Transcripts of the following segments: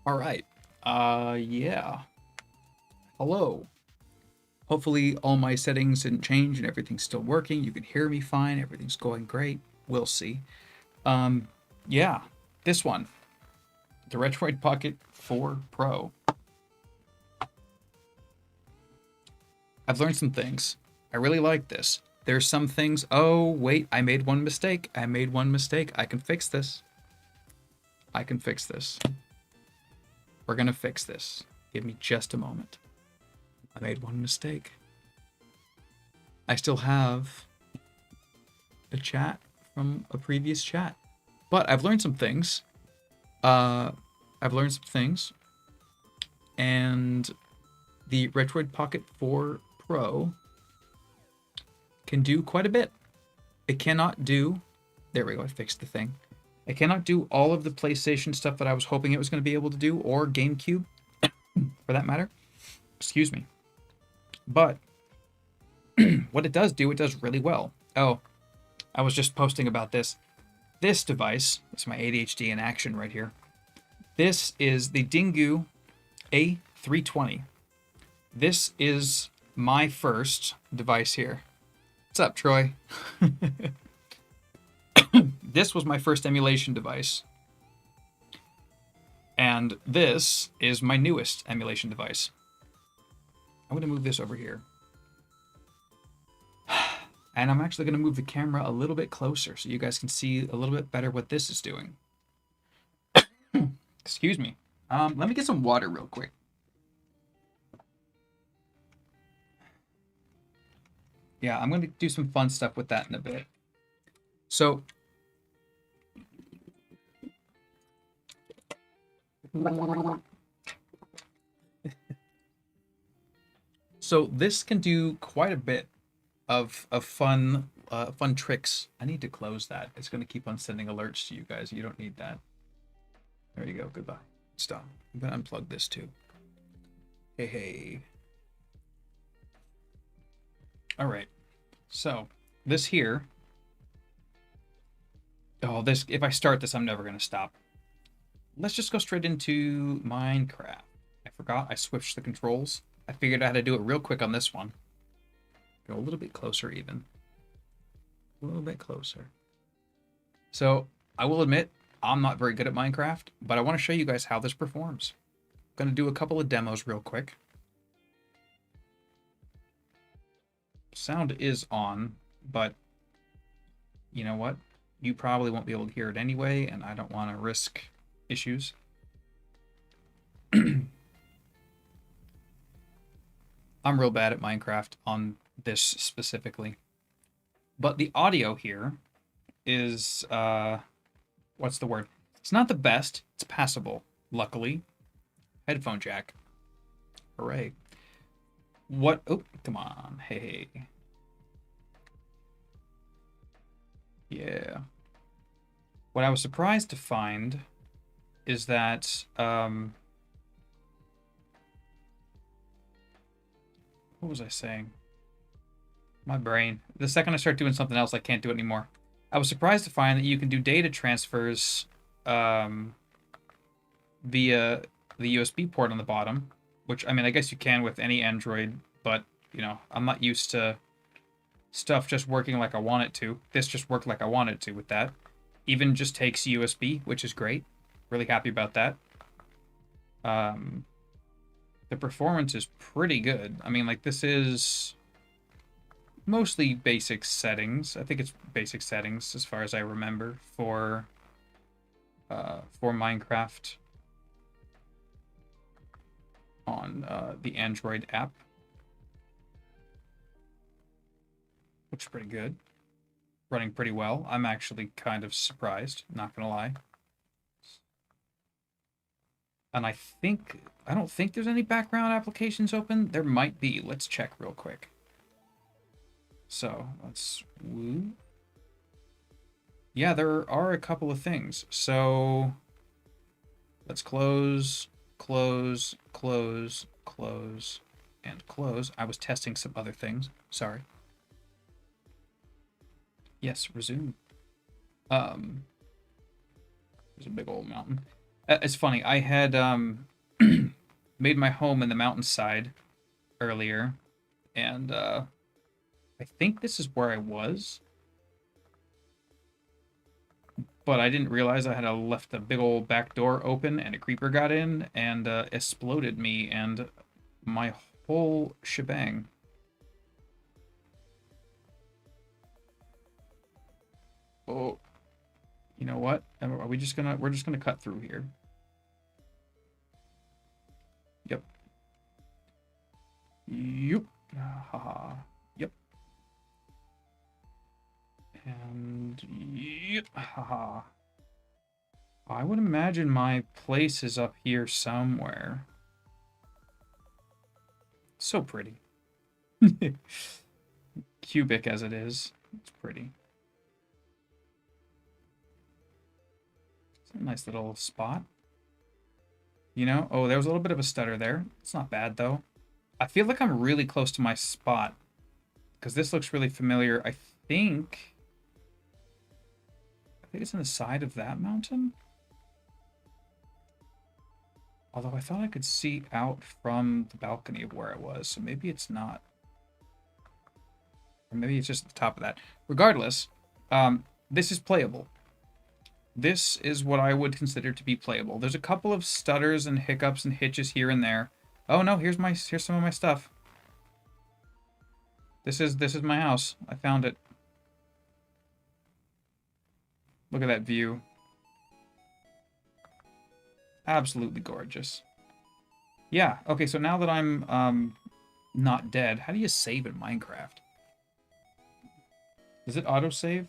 All right. Yeah. Hello. Hopefully all my settings didn't change and everything's still working. You can hear me fine. Everything's going great. We'll see. Um, yeah. This one, the Retroid Pocket 4 Pro. I've learned some things. I really like this. There's some things. Oh, wait, I made one mistake. I made one mistake. I can fix this. I can fix this. We're gonna fix this. Give me just a moment. I made one mistake. I still have a chat from a previous chat. But I've learned some things. Uh, I've learned some things. And the Retroid Pocket 4 Pro can do quite a bit. It cannot do... There we go, I fixed the thing. It cannot do all of the PlayStation stuff that I was hoping it was going to be able to do, or GameCube, for that matter. Excuse me. But what it does do, it does really well. Oh, I was just posting about this. This device, it's my ADHD in action right here. This is the Dingu A320. This is my first device here. What's up, Troy? This was my first emulation device. And this is my newest emulation device. I'm going to move this over here. And I'm actually going to move the camera a little bit closer so you guys can see a little bit better what this is doing. Excuse me. Let me get some water real quick. Yeah, I'm going to do some fun stuff with that in a bit. So, this can do quite a bit of fun fun tricks. I need to close that. It's going to keep on sending alerts to you guys. You don't need that. There you go. Goodbye. Stop. I'm going to unplug this too. Hey, hey. All right. So, this here. Oh, this. If I start this, I'm never going to stop. Let's just go straight into Minecraft. I forgot I switched the controls. I figured out how to do it real quick on this one. Go a little bit closer even. A little bit closer. So, I will admit, I'm not very good at Minecraft, but I want to show you guys how this performs. I'm going to do a couple of demos real quick. Sound is on, but you know what? You probably won't be able to hear it anyway, and I don't want to risk issues. I'm real bad at Minecraft on this specifically. But the audio here is, what's the word? It's not the best. It's passable, luckily. Headphone jack. Hooray. What? Oh, come on. Hey. Yeah. What I was surprised to find is that, what was I saying? My brain. The second I start doing something else, I can't do it anymore. I was surprised to find that you can do data transfers via the USB port on the bottom, which, I mean, I guess you can with any Android, but, you know, I'm not used to stuff just working like I want it to. This just worked like I wanted it to with that. Even just takes USB, which is great. Really happy about that. The performance is pretty good. I mean, like, this is mostly basic settings. I think it's basic settings as far as I remember for Minecraft on the Android app, which is pretty good. Running pretty well. I'm actually kind of surprised, not gonna lie. And I don't think there's any background applications open. There might be. Let's check real quick. So, let's woo. Yeah, there are a couple of things. So, let's close, close, close, close, and close. I was testing some other things. Sorry. Yes, resume. There's a big old mountain. It's funny. I had made my home in the mountainside earlier, and I think this is where I was, but I didn't realize I had left a big old back door open, and a creeper got in and exploded me and my whole shebang. Oh, you know what? Are we just gonna? We're just gonna cut through here. Yep. Yep. Haha. Yep. And yep. Haha. I would imagine my place is up here somewhere. So pretty. Cubic as it is. It's pretty. It's a nice little spot. You know? Oh, there was a little bit of a stutter there. It's not bad, though. I feel like I'm really close to my spot. Because this looks really familiar. I think it's on the side of that mountain. Although I thought I could see out from the balcony of where I was, so maybe it's not. Or maybe it's just at the top of that. Regardless, this is playable. This is what I would consider to be playable. There's a couple of stutters and hiccups and hitches here and there. Oh no, here's some of my stuff. This is my house. I found it. Look at that view. Absolutely gorgeous. Yeah, okay, so now that I'm not dead, how do you save in Minecraft? Does it autosave?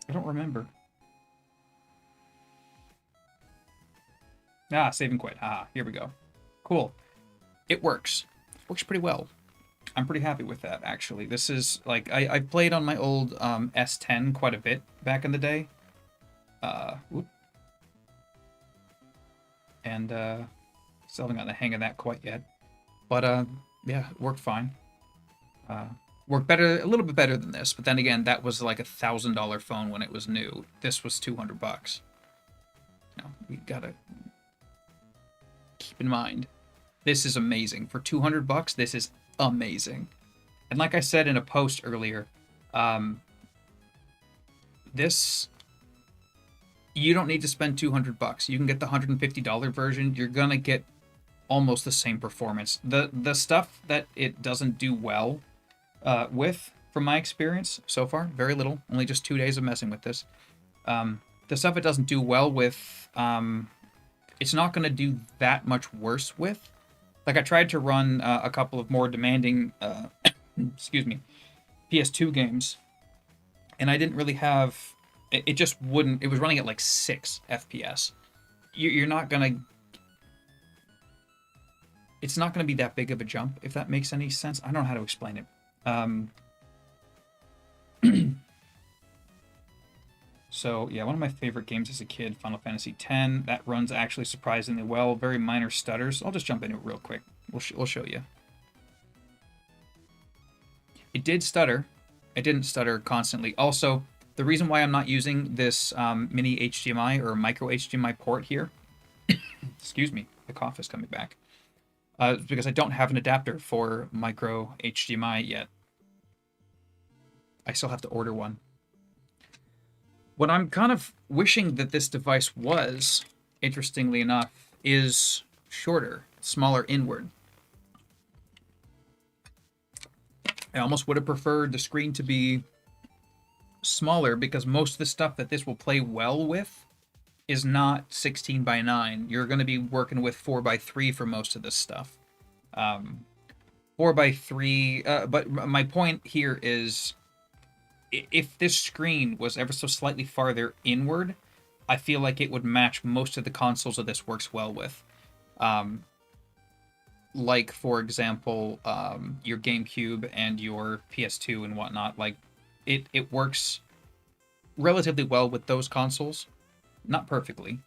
I don't remember. Ah, save and quit. Ah, here we go. Cool. It works. Works pretty well. I'm pretty happy with that, actually. This is, like, I played on my old S10 quite a bit back in the day. Whoop. And still haven't gotten the hang of that quite yet. But yeah, it worked fine. Worked better, a little bit better than this. But then again, that was like $1,000 phone when it was new. This was $200. You know, we gotta keep in mind, this is amazing. For $200, this is amazing. And like I said in a post earlier, this, you don't need to spend $200. You can get the $150 version. You're gonna get almost the same performance. The stuff that it doesn't do well with, from my experience so far, very little, only just 2 days of messing with this. The stuff it doesn't do well with, it's not going to do that much worse with. Like, I tried to run a couple of more demanding, excuse me, PS2 games, and I didn't really have, it just wouldn't, it was running at like 6 FPS. You're not going to, it's not going to be that big of a jump, if that makes any sense. I don't know how to explain it. So, yeah, one of my favorite games as a kid, Final Fantasy X, that runs actually surprisingly well. Very minor stutters. I'll just jump into it real quick. We'll show you. It did stutter. It didn't stutter constantly. Also, the reason why I'm not using this mini HDMI or micro HDMI port here, excuse me, the cough is coming back, is because I don't have an adapter for micro HDMI yet. I still have to order one. What I'm kind of wishing that this device was, interestingly enough, is shorter, smaller inward. I almost would have preferred the screen to be smaller because most of the stuff that this will play well with is not 16:9. You're going to be working with 4:3 for most of this stuff. 4:3, but my point here is, if this screen was ever so slightly farther inward, I feel like it would match most of the consoles that this works well with. Like, for example, your GameCube and your PS2 and whatnot. Like, it works relatively well with those consoles. Not perfectly.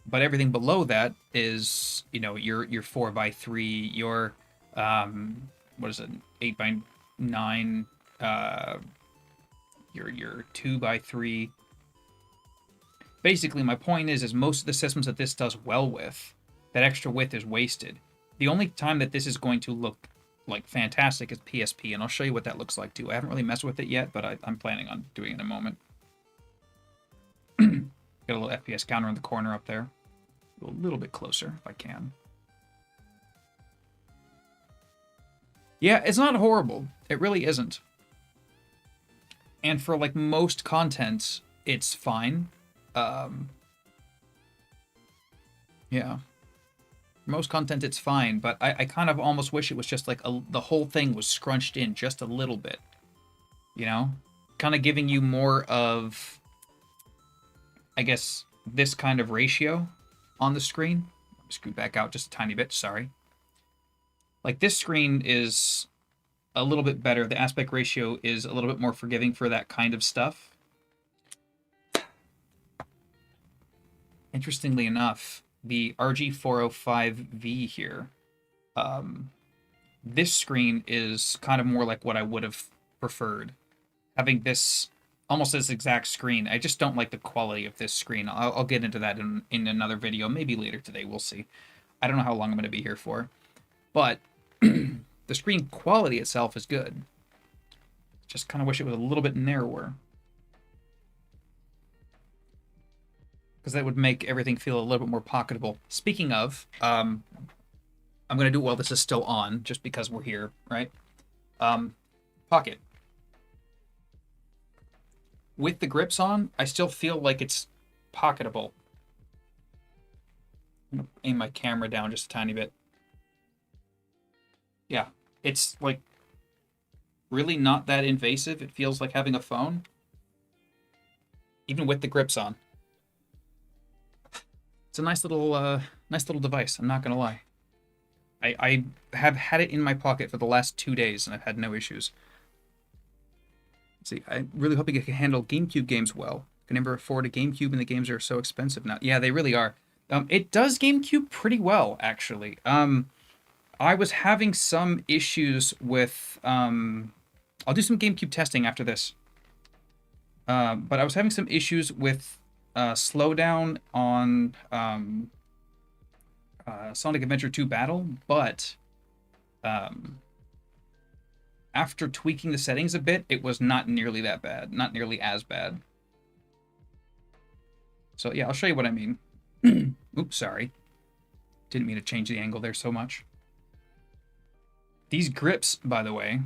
But everything below that is, you know, your 4:3, your, what is it, 8:9, your 2:3, Basically, my point is most of the systems that this does well with, that extra width is wasted. The only time that this is going to look like fantastic is PSP, and I'll show you what that looks like too. I haven't really messed with it yet, but I'm planning on doing it in a moment. Got a little FPS counter in the corner up there. Go a little bit closer if I can. Yeah, it's not horrible. It really isn't. And for like most content, it's fine. Yeah. Most content, it's fine, but I kind of almost wish it was just like the whole thing was scrunched in just a little bit. You know? Kind of giving you more of, I guess, this kind of ratio on the screen. Scoot back out just a tiny bit, sorry. Like this screen is a little bit better. The aspect ratio is a little bit more forgiving for that kind of stuff. Interestingly enough, the RG405V here, this screen is kind of more like what I would have preferred. Having this almost this exact screen. I just don't like the quality of this screen. I'll get into that in another video, maybe later today, we'll see. I don't know how long I'm going to be here for. But the screen quality itself is good. Just kind of wish it was a little bit narrower. Because that would make everything feel a little bit more pocketable. Speaking of, I'm going to do it while this is still on, just because we're here, right? Pocket. With the grips on, I still feel like it's pocketable. I'm going to aim my camera down just a tiny bit. Yeah, it's like really not that invasive. It feels like having a phone, even with the grips on. It's a nice little device. I'm not gonna lie. I have had it in my pocket for the last 2 days and I've had no issues. Let's see, I'm really hoping it can handle GameCube games well. I can never afford a GameCube and the games are so expensive now. Yeah, they really are. It does GameCube pretty well, actually. I was having some issues with... I'll do some GameCube testing after this. But I was having some issues with slowdown on Sonic Adventure 2 Battle, but after tweaking the settings a bit, it was not nearly that bad. Not nearly as bad. So yeah, I'll show you what I mean. Oops, sorry. Didn't mean to change the angle there so much. These grips, by the way,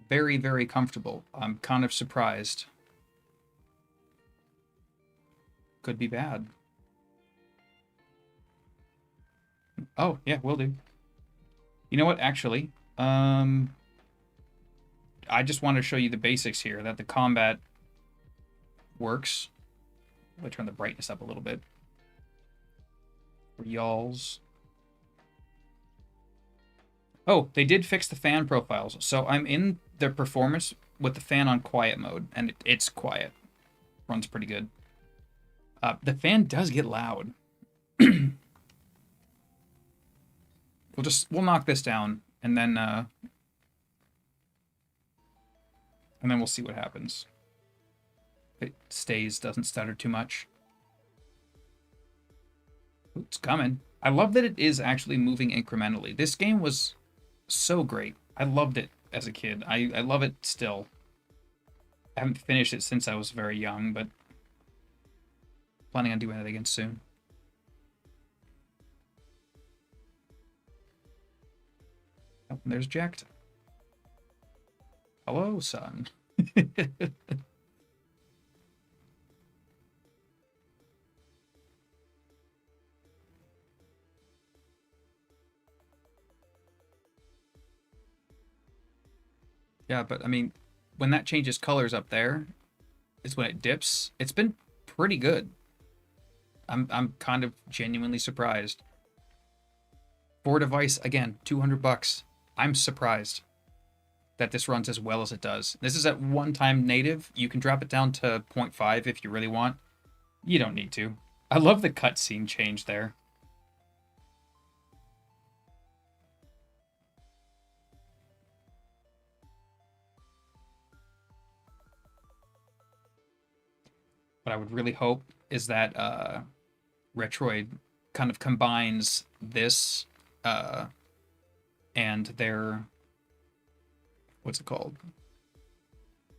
very, very comfortable. I'm kind of surprised. Could be bad. Oh, yeah, will do. You know what, actually, I just want to show you the basics here, that the combat works. Let me turn the brightness up a little bit. For y'alls. Oh, they did fix the fan profiles. So I'm in the performance with the fan on quiet mode, and it's quiet. Runs pretty good. The fan does get loud. We'll knock this down, and then we'll see what happens. It stays, doesn't stutter too much. Ooh, it's coming. I love that it is actually moving incrementally. This game was so great. I loved it as a kid. I love it still. I haven't finished it since I was very young, but planning on doing it again soon. Oh, and there's Jacked. Hello, son. Yeah, but I mean, when that changes colors up there, is when it dips. It's been pretty good. I'm kind of genuinely surprised. For a device, again, $200. I'm surprised that this runs as well as it does. This is at one-time native. You can drop it down to 0.5 if you really want. You don't need to. I love the cutscene change there. what I would really hope is that Retroid kind of combines this and their, what's it called?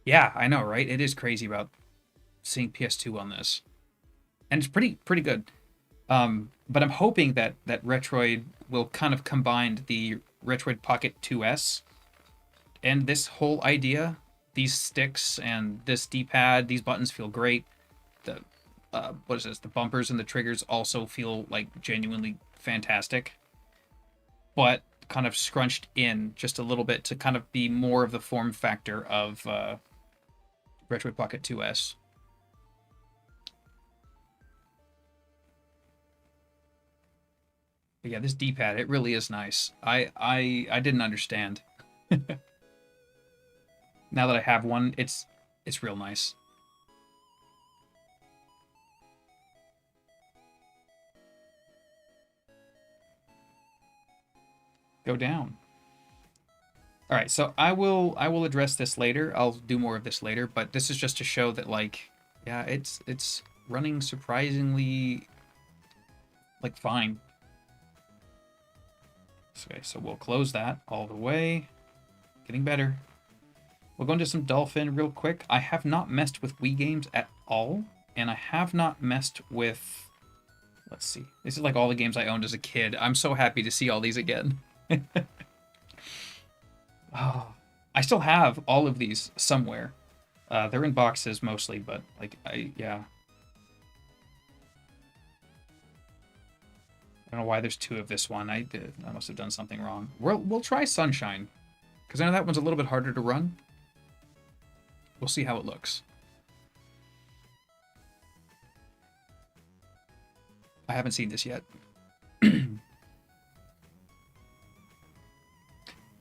Yeah, I know, right? It is crazy about seeing PS2 on this, and it's pretty good. But I'm hoping that Retroid will kind of combine the Retroid Pocket 2S and this whole idea. These sticks and this D-pad, these buttons feel great. The what is this? The bumpers and the triggers also feel like genuinely fantastic, but kind of scrunched in just a little bit to kind of be more of the form factor of Retroid Pocket 2S. But yeah, this D-pad, it really is nice. I didn't understand. Now that I have one, it's real nice. Go down. All right, so I will address this later. I'll do more of this later, but this is just to show that, like, yeah, it's running surprisingly like fine. Okay, so we'll close that all the way. Getting better. We'll go into some Dolphin real quick. I have not messed with Wii games at all, and I have not messed with, let's see. This is like all the games I owned as a kid. I'm so happy to see all these again. Oh, I still have all of these somewhere. They're in boxes mostly, but like yeah. I don't know why there's two of this one. I must have done something wrong. We'll try Sunshine, because I know that one's a little bit harder to run. We'll see how it looks. I haven't seen this yet.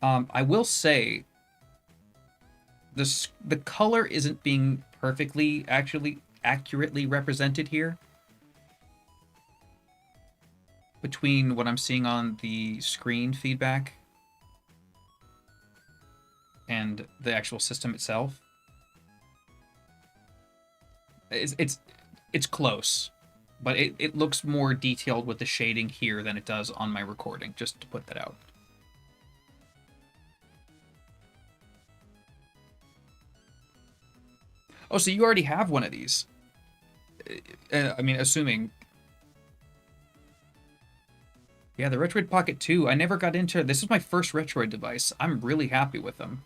I will say the color isn't being perfectly accurately represented here between what I'm seeing on the screen feedback and the actual system itself. It's close, but it looks more detailed with the shading here than it does on my recording, just to put that out. Oh, so you already have one of these. I mean, assuming. Yeah, the Retroid Pocket 2, I never got into. This is my first Retroid device. I'm really happy with them.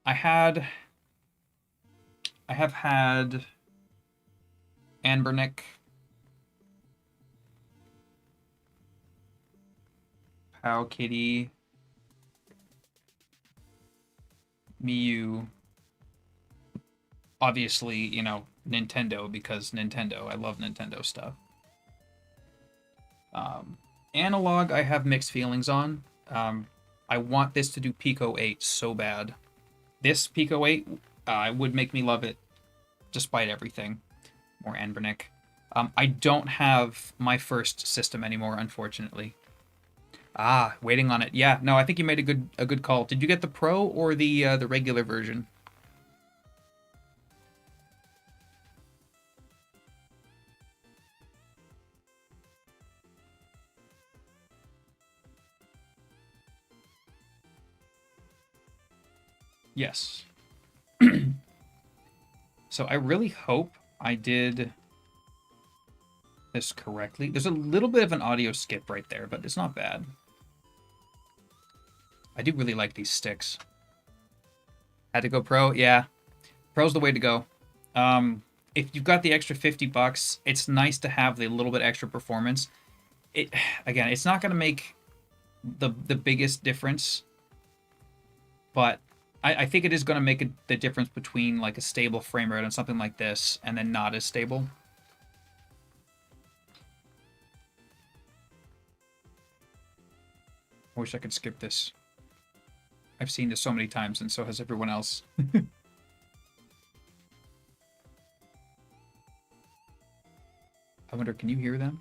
I have had Anbernic, Pow Kitty, Miyu. Obviously, you know, Nintendo, because Nintendo. I love Nintendo stuff. Analog, I have mixed feelings on. I want this to do Pico 8 so bad. This Pico 8 would make me love it, despite everything. More Anbernic. I don't have my first system anymore, unfortunately. Ah, waiting on it. Yeah, no, I think you made a good call. Did you get the Pro or the regular version? Yes. So I really hope I did this correctly. There's a little bit of an audio skip right there, but it's not bad. I do really like these sticks. Had to go Pro? Yeah. Pro's the way to go. If you've got the extra $50, it's nice to have the little bit extra performance. Again, it's not going to make the biggest difference, but I think it is going to make the difference between like a stable frame rate and something like this and then not as stable. I wish I could skip this. I've seen this so many times, and so has everyone else. I wonder, can you hear them?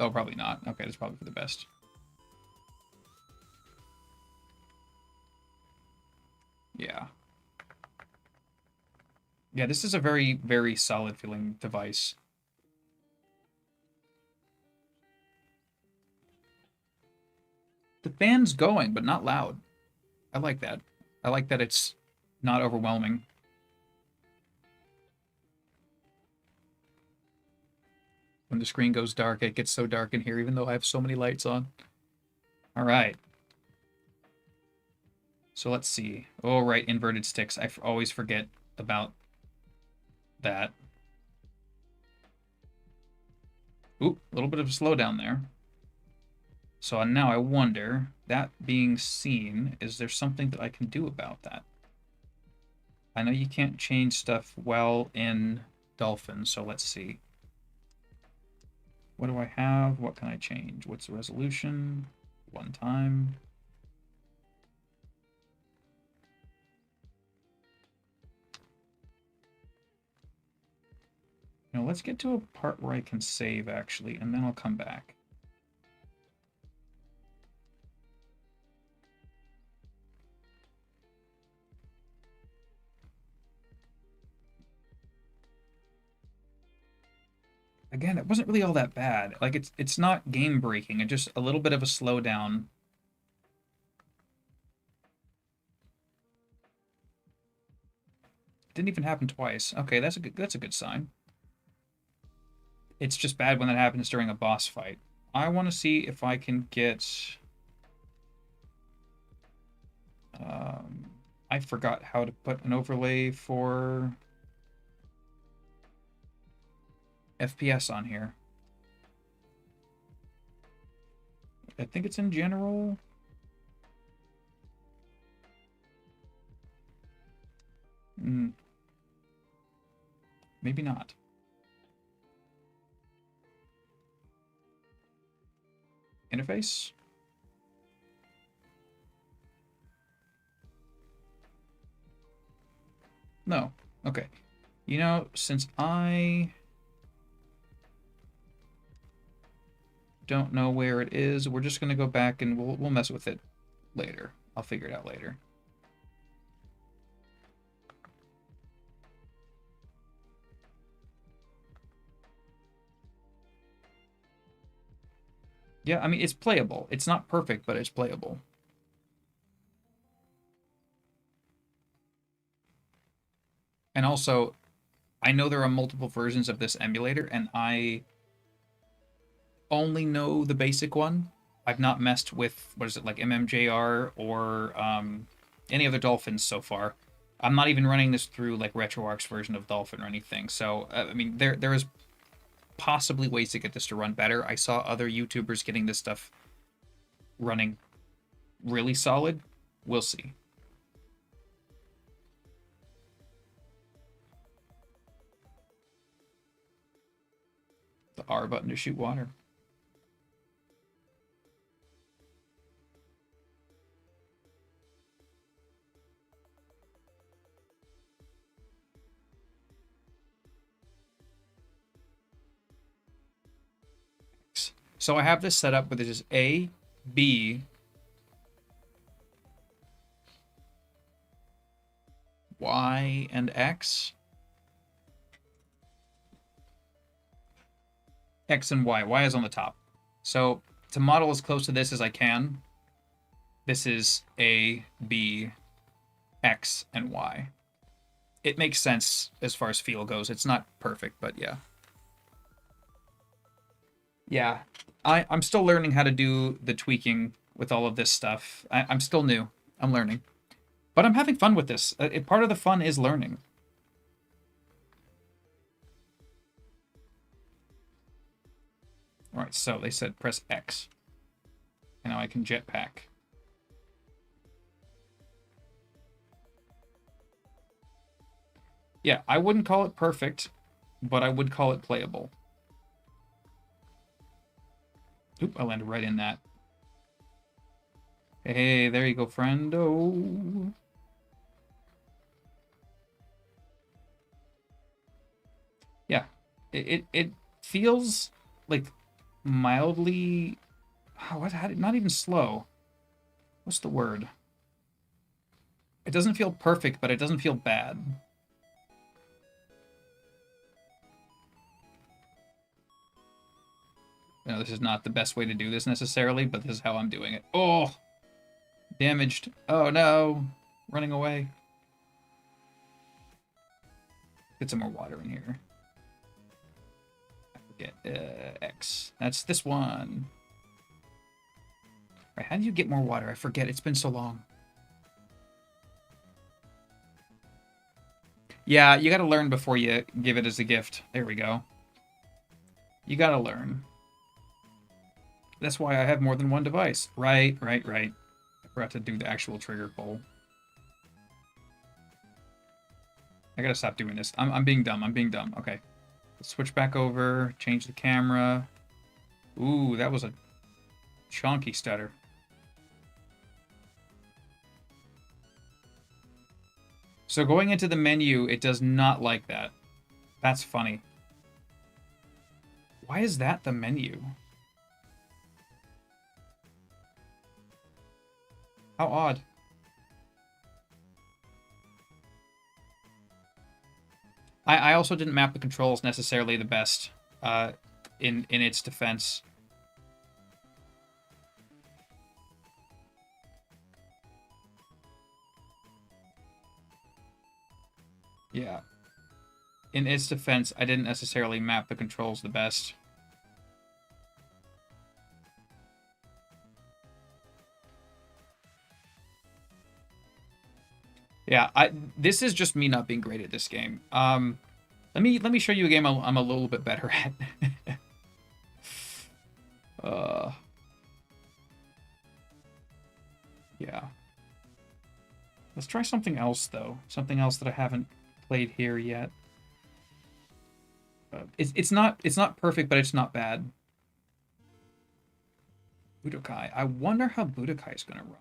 Oh, probably not. Okay, that's probably for the best. Yeah. Yeah, this is a very, very solid feeling device. The fan's going, but not loud. I like that. I like that it's not overwhelming. When the screen goes dark, it gets so dark in here, even though I have so many lights on. All right. So let's see. Oh, right, inverted sticks. I always forget about that. Oop, a little bit of a slowdown there. So now I wonder, that being seen, is there something that I can do about that? I know you can't change stuff well in Dolphin, so let's see. What do I have? What can I change? What's the resolution? One time. Now let's get to a part where I can save, actually, and then I'll come back. Again, it wasn't really all that bad. Like, it's not game breaking. It's just a little bit of a slowdown. It didn't even happen twice. Okay, that's a good sign. It's just bad when that happens during a boss fight. I want to see if I can get... I forgot how to put an overlay for FPS on here. I think it's in general. Maybe not. Interface? No. Okay. You know, since I don't know where it is, we're just gonna go back and we'll mess with it later. I'll figure it out later. Yeah, I mean, it's playable. It's not perfect, but it's playable. And also, I know there are multiple versions of this emulator, and I only know the basic one. I've not messed with, what is it, like MMJR or any other Dolphins so far. I'm not even running this through like RetroArch's version of Dolphin or anything. So, I mean, there is possibly ways to get this to run better. I saw other YouTubers getting this stuff running really solid. We'll see. The R button to shoot water. So I have this set up with it is A, B, Y, and X. X and Y. Y is on the top. So to model as close to this as I can, this is A, B, X, and Y. It makes sense as far as feel goes. It's not perfect, but yeah. Yeah, I'm still learning how to do the tweaking with all of this stuff. I'm still new. I'm learning. But I'm having fun with this. Part of the fun is learning. All right, so they said press X. And now I can jetpack. Yeah, I wouldn't call it perfect, but I would call it playable. Oop, I landed right in that. Hey, there you go, friendo. Yeah, it feels like mildly... Oh, what? Not even slow. What's the word? It doesn't feel perfect, but it doesn't feel bad. You know, this is not the best way to do this necessarily, but this is how I'm doing it. Oh! Damaged. Oh no! Running away. Get some more water in here. I forget. X. That's this one. Right, how do you get more water? I forget. It's been so long. Yeah, you gotta learn before you give it as a gift. There we go. You gotta learn. That's why I have more than one device. Right. I forgot to do the actual trigger pull. I gotta stop doing this. I'm being dumb. Okay. Let's switch back over. Change the camera. Ooh, that was a chonky stutter. So going into the menu, it does not like that. That's funny. Why is that the menu? How odd. I also didn't map the controls necessarily the best in its defense. Yeah. In its defense, I didn't necessarily map the controls the best. Yeah, this is just me not being great at this game. Let me show you a game I'm a little bit better at. Yeah. Let's try something else though. Something else that I haven't played here yet. It's not perfect, but it's not bad. Budokai. I wonder how Budokai is gonna run.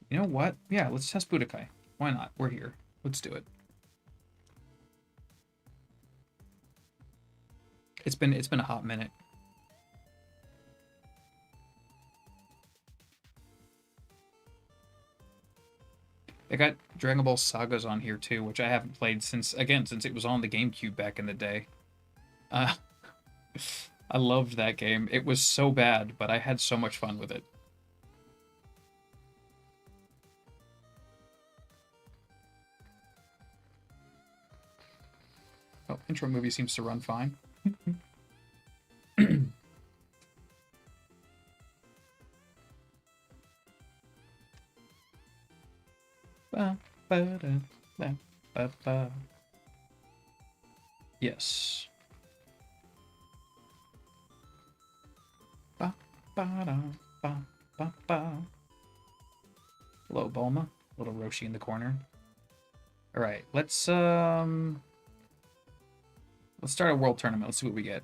You know what? Yeah, let's test Budokai. Why not? We're here. Let's do it. It's been a hot minute. They got Dragon Ball Sagas on here too, which I haven't played since it was on the GameCube back in the day. I loved that game. It was so bad, but I had so much fun with it. Oh, intro movie seems to run fine. Yes. Hello, Bulma. Little Roshi in the corner. All right, let's start a world tournament. Let's see what we get.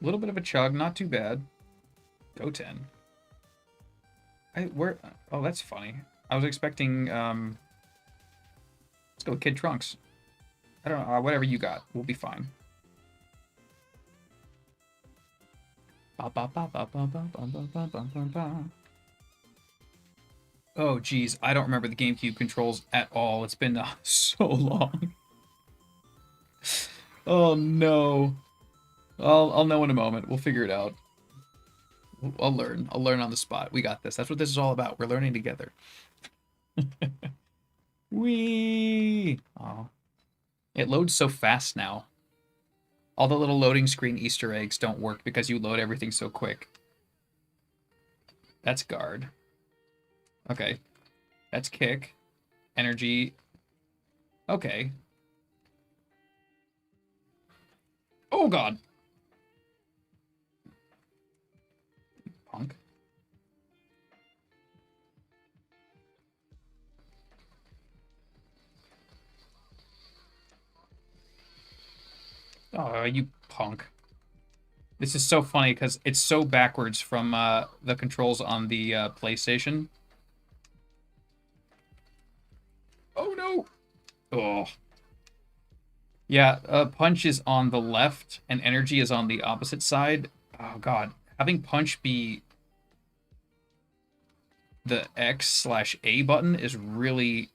A little bit of a chug, not too bad. Go 10. Oh, that's funny. I was expecting let's go with Kid Trunks. I don't know, whatever you got, we'll be fine. Oh geez, I don't remember the GameCube controls at all. It's been so long. Oh no. I'll know in a moment. We'll figure it out. I'll learn. I'll learn on the spot. We got this. That's what this is all about. We're learning together. Whee! Oh. It loads so fast now. All the little loading screen Easter eggs don't work because you load everything so quick. That's guard. Okay. That's kick. Energy. Okay. Oh god! Punk. Oh, you punk. This is so funny because it's so backwards from the controls on the PlayStation. Oh no! Oh. Yeah, punch is on the left and energy is on the opposite side. Oh god, having punch be the X/A button is really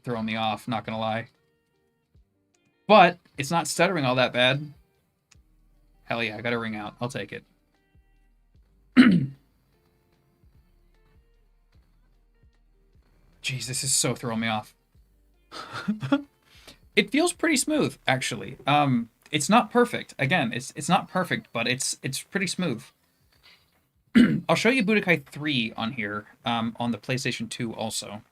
throwing me off, not gonna lie. But it's not stuttering all that bad. Hell yeah, I got a ring out. I'll take it. Jeez, this is so throwing me off. It feels pretty smooth, actually. It's not perfect. Again, it's not perfect, but it's pretty smooth. I'll show you Budokai 3 on here, on the PlayStation 2 also.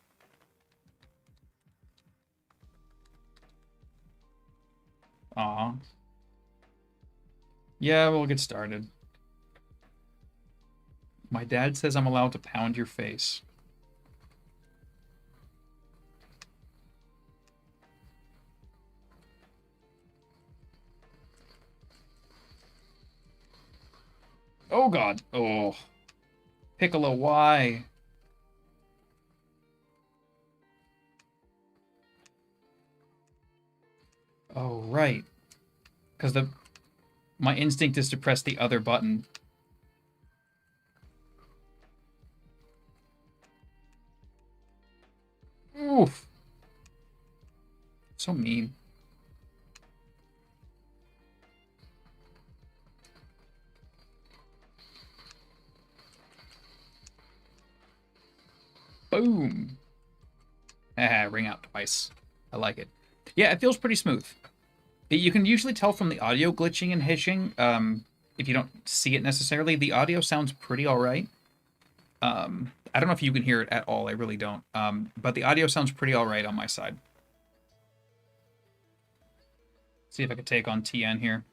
Aw. Yeah, we'll get started. My dad says I'm allowed to pound your face. Oh god. Oh. Piccolo, why? Oh, right. Because my instinct is to press the other button. Oof. So mean. Boom. Ah, ring out twice. I like it. Yeah, it feels pretty smooth. You can usually tell from the audio glitching and hitching, if you don't see it necessarily. The audio sounds pretty alright. I don't know if you can hear it at all. I really don't. But the audio sounds pretty alright on my side. See if I could take on TN here.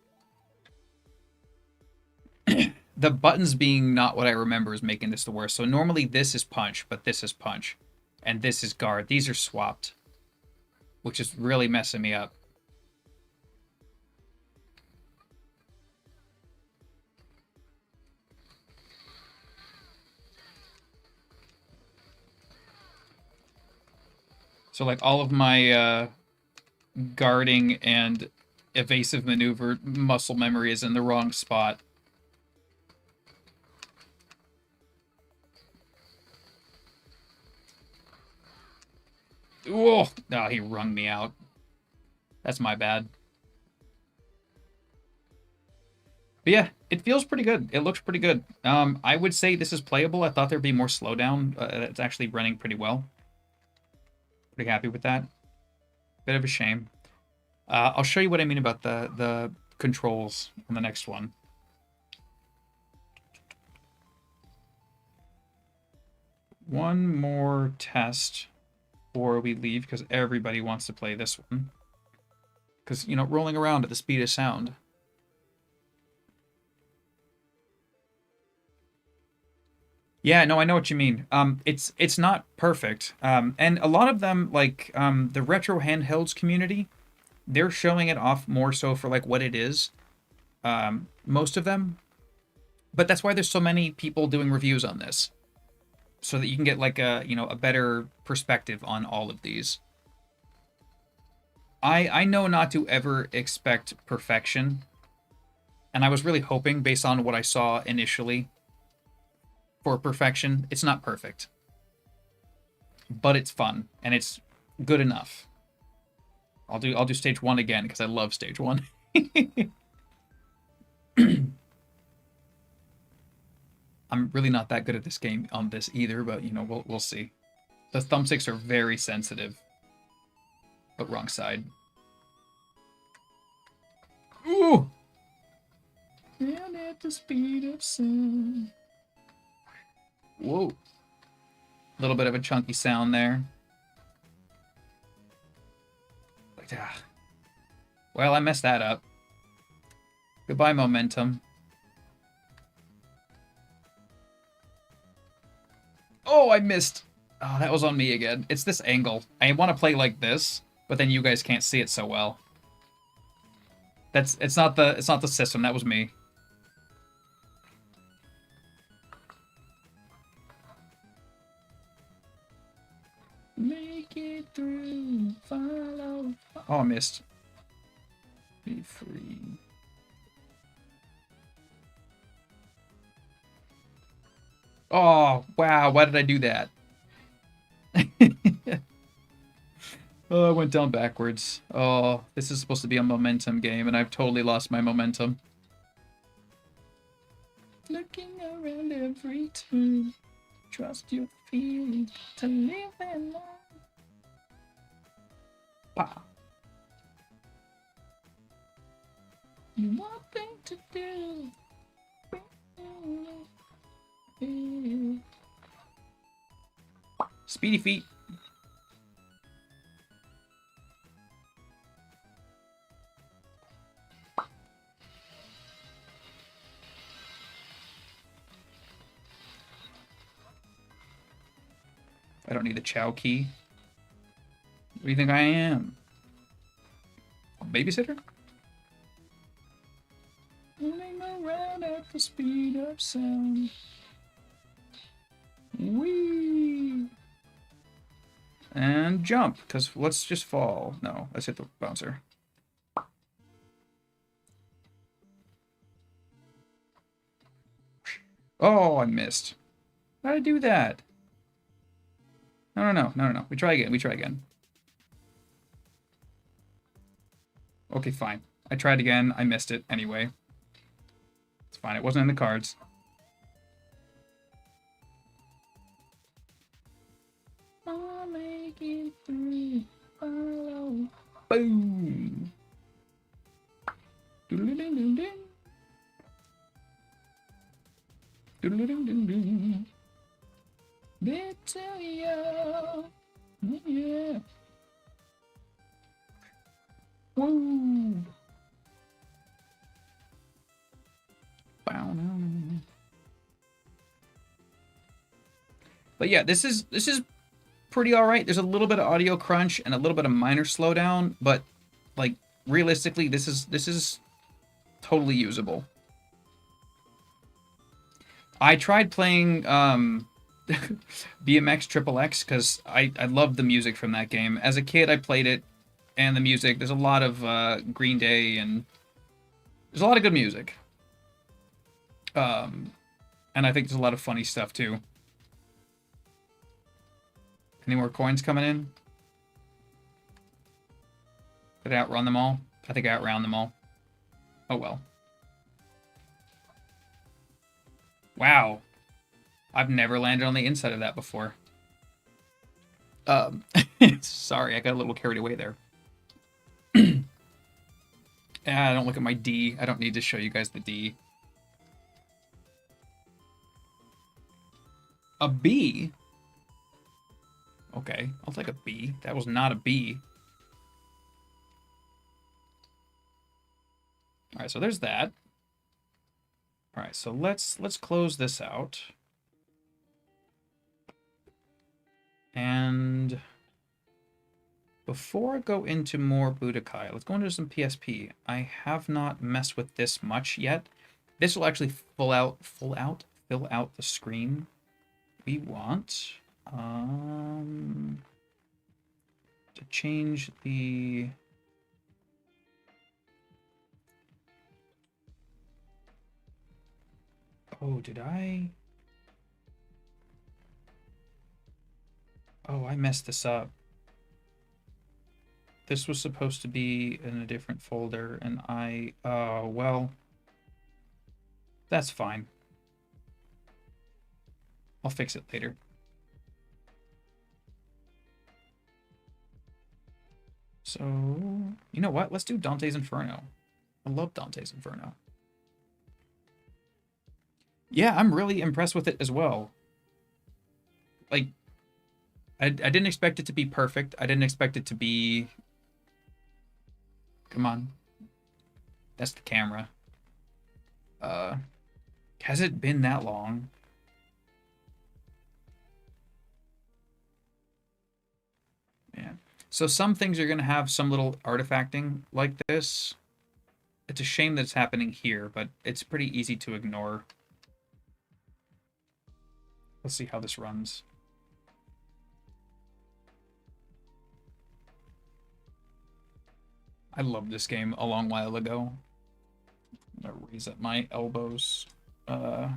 The buttons being not what I remember is making this the worst. So normally this is punch, but this is punch. And this is guard. These are swapped, which is really messing me up. So like all of my guarding and evasive maneuver muscle memory is in the wrong spot. Oh, no, he wrung me out. That's my bad. But yeah, it feels pretty good. It looks pretty good. I would say this is playable. I thought there'd be more slowdown. It's actually running pretty well. Pretty happy with that. Bit of a shame. I'll show you what I mean about the controls on the next one. One more test before we leave, because everybody wants to play this one. Because, you know, rolling around at the speed of sound. Yeah, no, I know what you mean. It's not perfect. And a lot of them, like the retro handhelds community, they're showing it off more so for like what it is. Most of them, but that's why there's so many people doing reviews on this, so that you can get like a better perspective on all of these. I know not to ever expect perfection, and I was really hoping based on what I saw initially for perfection. It's not perfect, but it's fun and it's good enough. I'll do stage 1 again because I love stage 1. I'm really not that good at this game on this either, but you know, we'll see. The thumbsticks are very sensitive. But wrong side. Ooh! And at the speed of sound. Whoa. A little bit of a chunky sound there. Like, well, I messed that up. Goodbye, momentum. Oh, I missed. Oh, that was on me again. It's this angle. I want to play like this, but then you guys can't see it so well. It's not the system. That was me. Make it through follow. Oh, I missed. Be free. Oh, wow. Why did I do that? Oh, I went down backwards. Oh, this is supposed to be a momentum game, and I've totally lost my momentum. Looking around every turn. Trust your feelings to live and learn. Wow. One thing to do. Speedy feet. I don't need the Chow key. What do you think I am? A babysitter? Running around at the speed of sound. Whee! And jump, because let's just fall. No, let's hit the bouncer. Oh, I missed. How did I do that? No. We try again. Okay, fine. I tried again. I missed it anyway. It's fine. It wasn't in the cards. I'll make it through. Follow. Boom. Doodle-ding-ding-ding. Doodle-ding-ding-ding. Better, yeah. Woo. But yeah, this is pretty all right. There's a little bit of audio crunch and a little bit of minor slowdown, but like realistically, this is totally usable. I tried playing BMX Triple X because I loved the music from that game. As a kid, I played it, and the music. There's a lot of Green Day, and there's a lot of good music. And I think there's a lot of funny stuff too. Any more coins coming in? Did I outrun them all? I think I outran them all. Oh well. Wow. I've never landed on the inside of that before. Sorry, I got a little carried away there. Don't look at my D. I don't need to show you guys the D. A B? Okay, I'll take a B. That was not a B. All right, so there's that. All right, so let's close this out. And before I go into more Budokai, let's go into some PSP. I have not messed with this much yet. This will actually fill out the screen we want. To change the did I? Oh, I messed this up. This was supposed to be in a different folder, and well, that's fine. I'll fix it later. So, you know what? Let's do Dante's Inferno. I love Dante's Inferno. Yeah, I'm really impressed with it as well. Like, I didn't expect it to be perfect. I didn't expect it to be... Come on. That's the camera. Has it been that long? Yeah. So some things are going to have some little artifacting like this. It's a shame that it's happening here, but it's pretty easy to ignore. Let's see how this runs. I loved this game a long while ago. I'm gonna raise up my elbows. Yeah.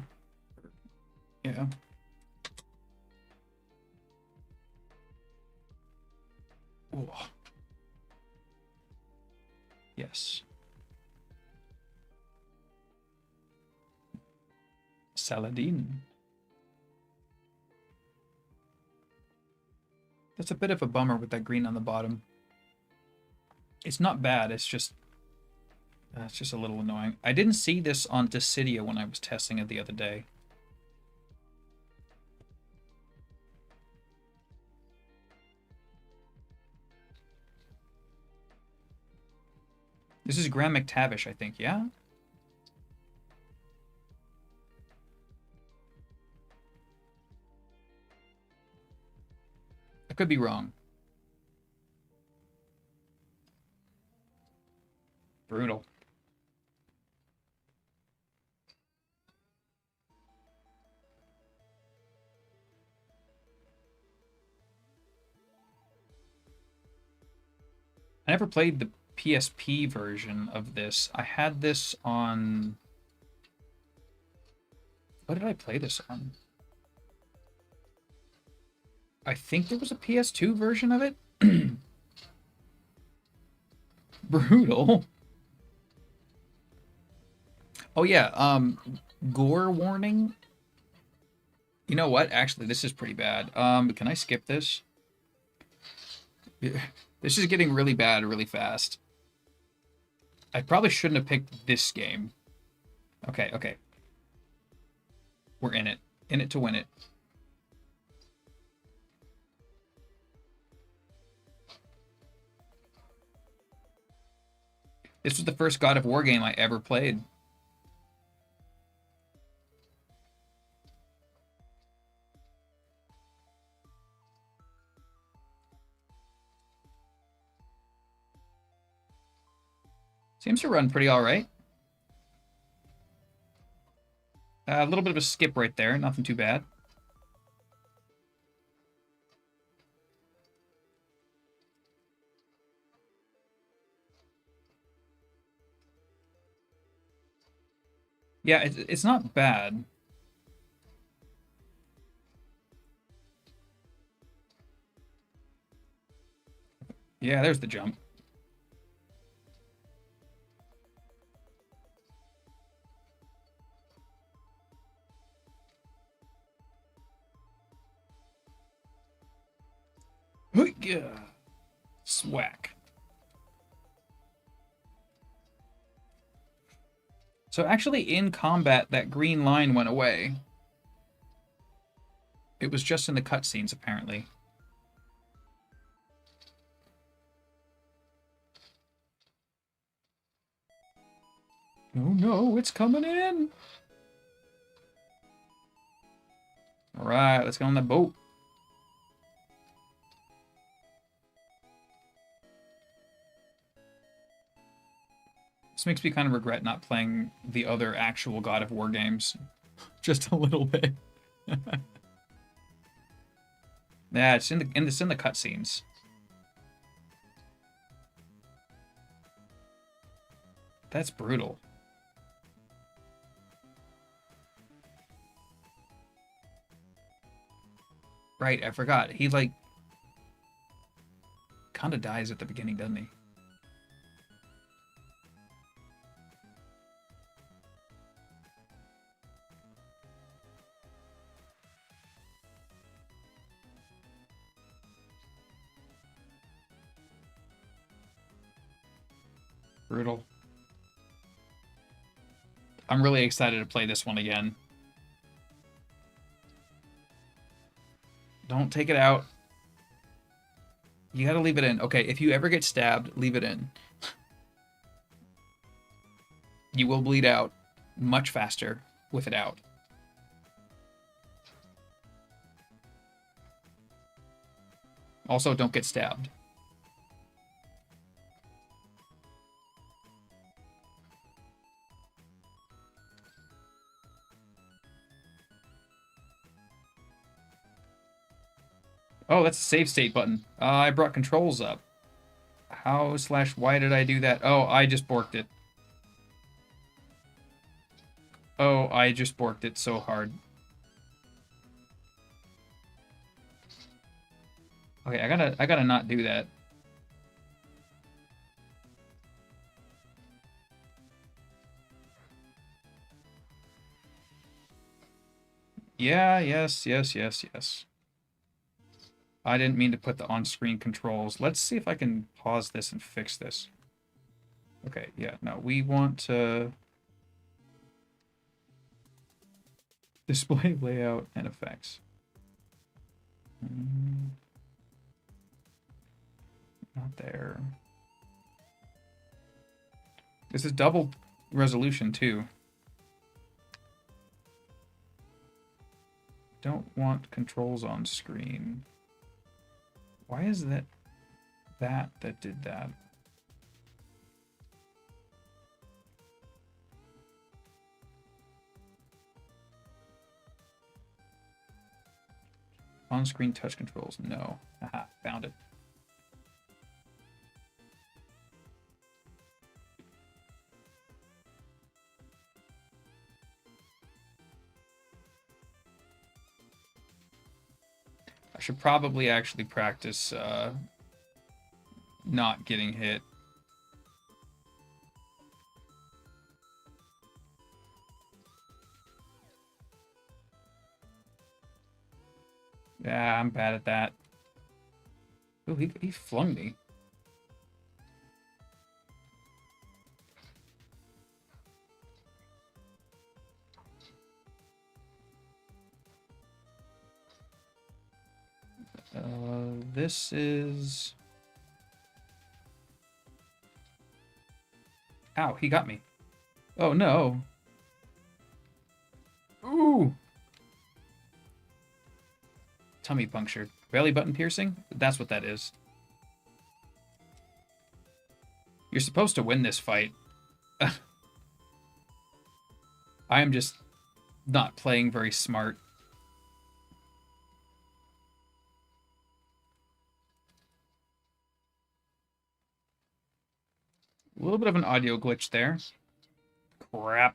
Ooh. Yes. Saladin. That's a bit of a bummer with that green on the bottom. It's not bad, it's just a little annoying. I didn't see this on Dissidia when I was testing it the other day. This is Graham McTavish, I think, yeah? I could be wrong. Brutal. I never played the PSP version of this. I had this on... What did I play this on? I think there was a PS2 version of it. Brutal. Oh yeah, gore warning. You know what? Actually, this is pretty bad. Can I skip this? This is getting really bad really fast. I probably shouldn't have picked this game. Okay, okay. We're in it. In it to win it. This was the first God of War game I ever played. Seems to run pretty all right. A little bit of a skip right there. Nothing too bad. Yeah, it's not bad. Yeah, there's the jump. Swack. So actually in combat, that green line went away. It was just in the cutscenes, apparently. Oh no, it's coming in! Alright, let's get on the boat. This makes me kind of regret not playing the other actual God of War games. Just a little bit. Yeah, it's in the cutscenes. That's brutal. Right, I forgot. He, like, kind of dies at the beginning, doesn't he? Brutal. I'm really excited to play this one again. Don't take it out. You gotta leave it in. Okay, if you ever get stabbed, leave it in. You will bleed out much faster with it out. Also, don't get stabbed. Oh, that's a save state button. I brought controls up. How/why did I do that? Oh, I just borked it. Oh, I just borked it so hard. Okay, I gotta not do that. Yeah, yes. I didn't mean to put the on-screen controls. Let's see if I can pause this and fix this. Okay, yeah, no, we want to display layout and effects. Not there. This is double resolution too. Don't want controls on screen. Why is that did that? On-screen touch controls, no. Aha, found it. I should probably actually practice not getting hit. Yeah, I'm bad at that. Oh, he flung me. This is... Ow, he got me. Oh, no. Ooh! Tummy puncture. Belly button piercing? That's what that is. You're supposed to win this fight. I am just not playing very smart. A little bit of an audio glitch there. Crap.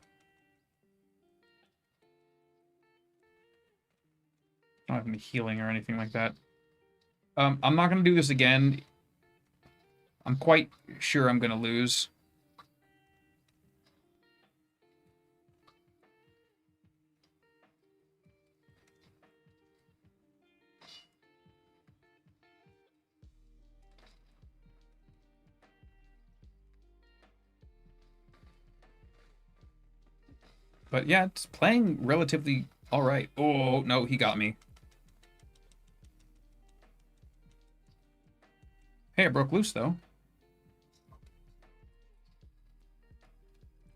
I don't have any healing or anything like that. I'm not going to do this again. I'm quite sure I'm going to lose. But yeah, it's playing relatively all right. Oh, no, he got me. Hey, it broke loose, though.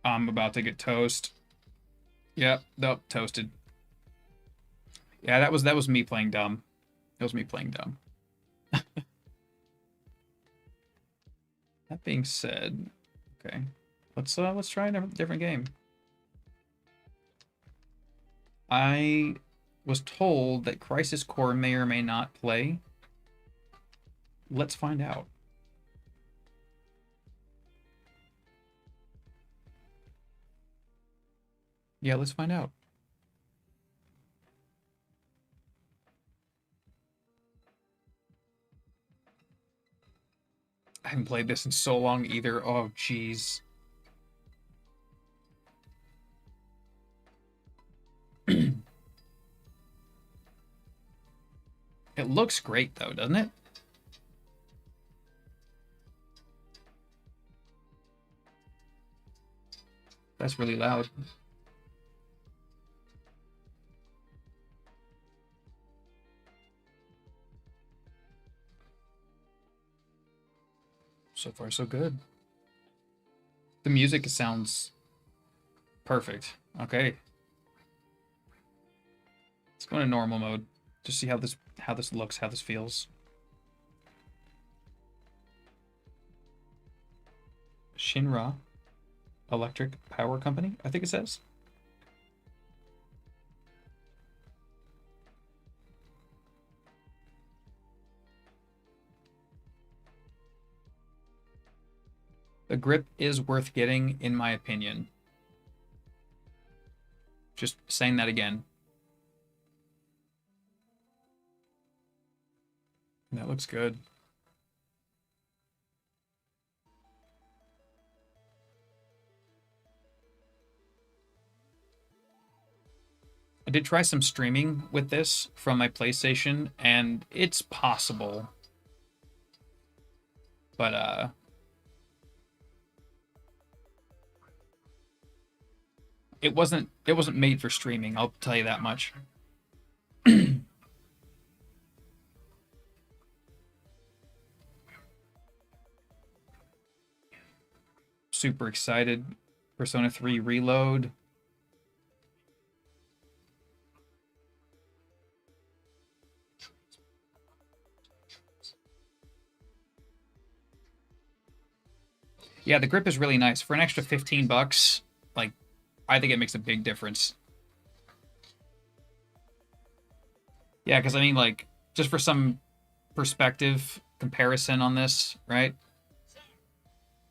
I'm about to get toast. Yep, nope, toasted. Yeah, that was me playing dumb. That was me playing dumb. That being said, okay, let's try a different game. I was told that Crisis Core may or may not play. Let's find out. Yeah, let's find out. I haven't played this in so long either. Oh, jeez. It looks great, though, doesn't it? That's really loud. So far, so good. The music sounds perfect. Okay. Let's go into normal mode. Just see how this looks, how this feels. Shinra Electric Power Company, I think it says. The grip is worth getting, in my opinion. Just saying that again. That looks good. I did try some streaming with this from my PlayStation, and it's possible. But, it wasn't made for streaming, I'll tell you that much. Super excited. Persona 3 Reload. Yeah, the grip is really nice. For an extra 15 bucks, like, I think it makes a big difference. Yeah, because I mean, like, just for some perspective comparison on this, right?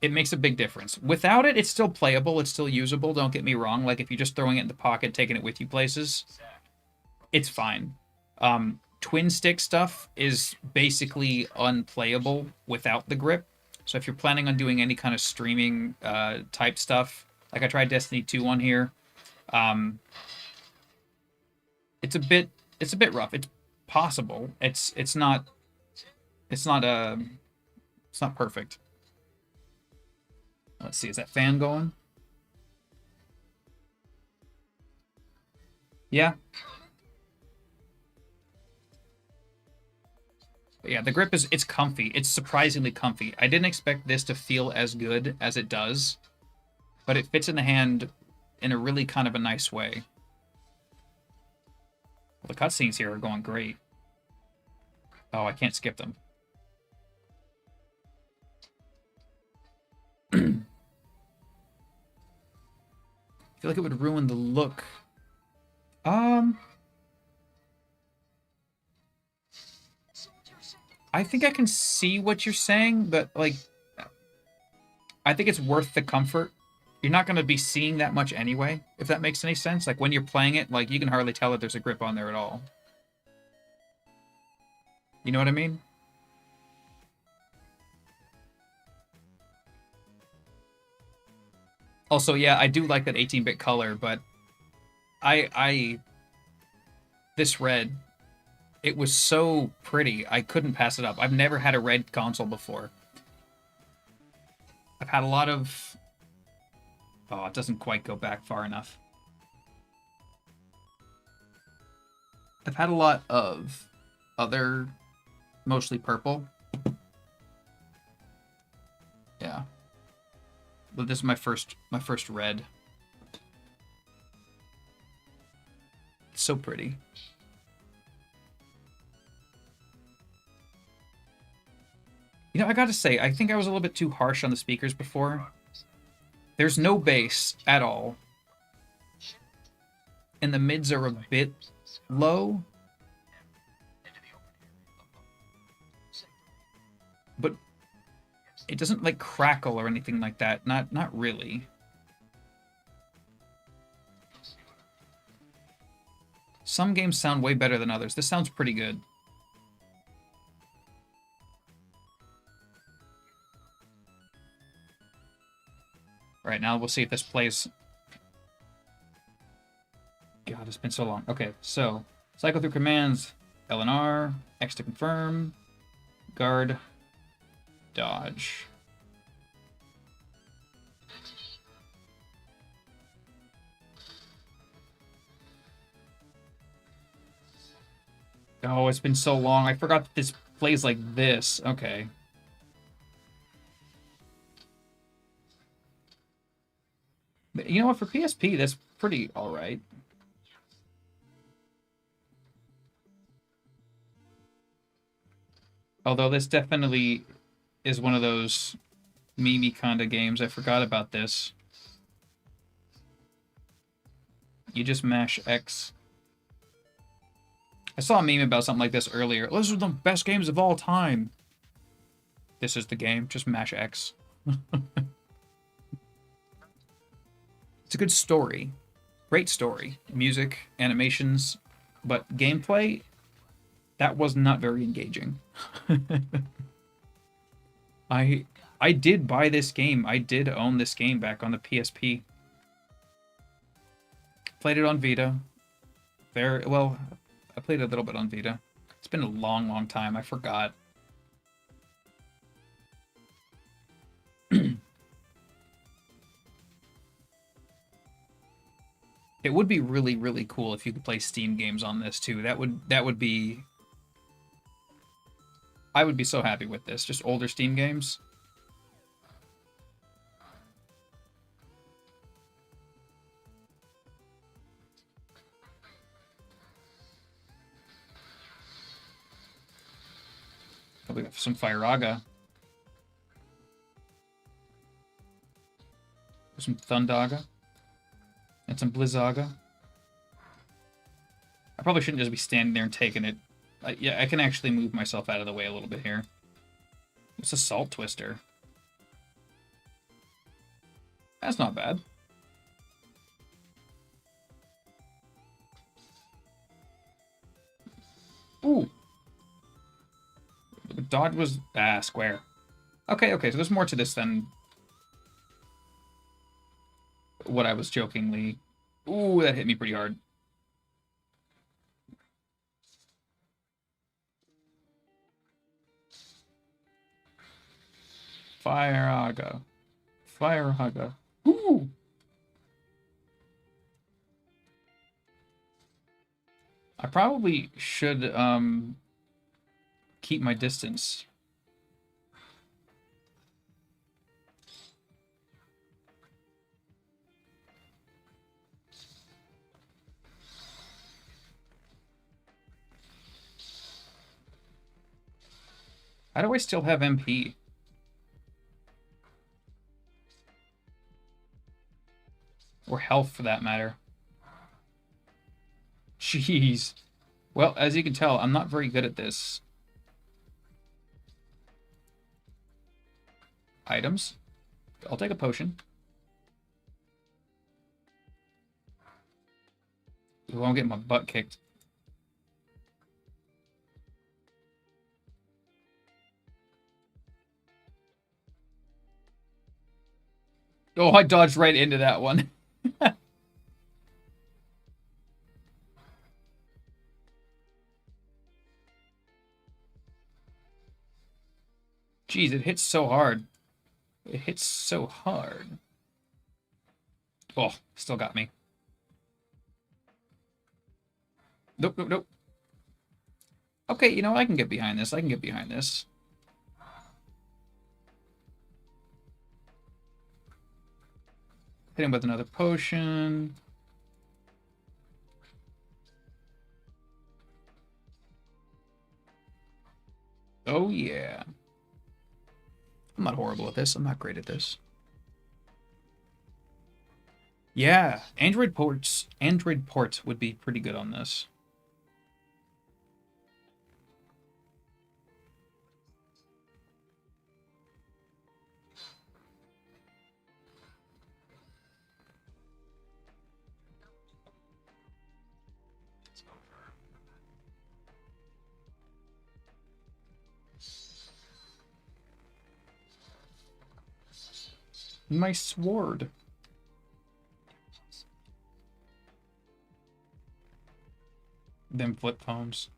It makes a big difference. Without it, it's still playable, it's still usable, don't get me wrong. Like, if you're just throwing it in the pocket, taking it with you places, it's fine. Twin stick stuff is basically unplayable without the grip. So if you're planning on doing any kind of streaming type stuff, like I tried Destiny 2 on here, it's a bit rough. It's possible. It's not perfect. Let's see, is that fan going? Yeah. But yeah, the grip it's comfy. It's surprisingly comfy. I didn't expect this to feel as good as it does, but it fits in the hand in a really kind of a nice way. Well, the cutscenes here are going great. Oh, I can't skip them. I feel like it would ruin the look. I think I can see what you're saying, but, like, I think it's worth the comfort. You're not going to be seeing that much anyway, if that makes any sense. Like, when you're playing it, like, you can hardly tell that there's a grip on there at all. You know what I mean? Also, yeah, I do like that 18-bit color, but this red, it was so pretty, I couldn't pass it up. I've never had a red console before. I've had a lot of... Oh, it doesn't quite go back far enough. I've had a lot of other, mostly purple. Yeah. But this is my first red. It's so pretty. You know, I gotta say, I think I was a little bit too harsh on the speakers before. There's no bass at all. And the mids are a bit low. But it doesn't, like, crackle or anything like that. Not really. Some games sound way better than others. This sounds pretty good. Right, now we'll see if this plays. God, it's been so long. Okay, so cycle through commands, L and R, X to confirm, guard, dodge. Oh, it's been so long. I forgot that this plays like this. Okay. But you know what? For PSP, that's pretty alright. Although this definitely is one of those meme-y kind of games. I forgot about this. You just mash X. I saw a meme about something like this earlier. Those are the best games of all time. This is the game. Just mash X. It's a good story. Great story. Music, animations, but gameplay, that was not very engaging. I did buy this game. I did own this game back on the PSP. Played it on Vita. Very well, I played a little bit on Vita. It's been a long, long time. I forgot. It would be really, really cool if you could play Steam games on this too. That would be. I would be so happy with this. Just older Steam games. Oh, we got some Firaga. Some Thundaga. And some Blizzaga. I probably shouldn't just be standing there and taking it. Yeah, I can actually move myself out of the way a little bit here. It's a Salt Twister. That's not bad. Ooh. The dodge was... square. Okay, so there's more to this than what I was jokingly... Ooh, that hit me pretty hard. Firaga. Firaga. Ooh! I probably should, keep my distance. How do I still have MP? Or health, for that matter. Jeez. Well, as you can tell, I'm not very good at this. Items. I'll take a potion. Ooh, I'm getting my butt kicked. Oh, I dodged right into that one. Jeez, it hits so hard. It hits so hard. Oh, still got me. Nope, nope, nope. Okay, you know, I can get behind this. I can get behind this. Hit him with another potion. Oh, yeah. I'm not horrible at this. I'm not great at this. Yeah, Android ports would be pretty good on this. My sword. Them flip phones.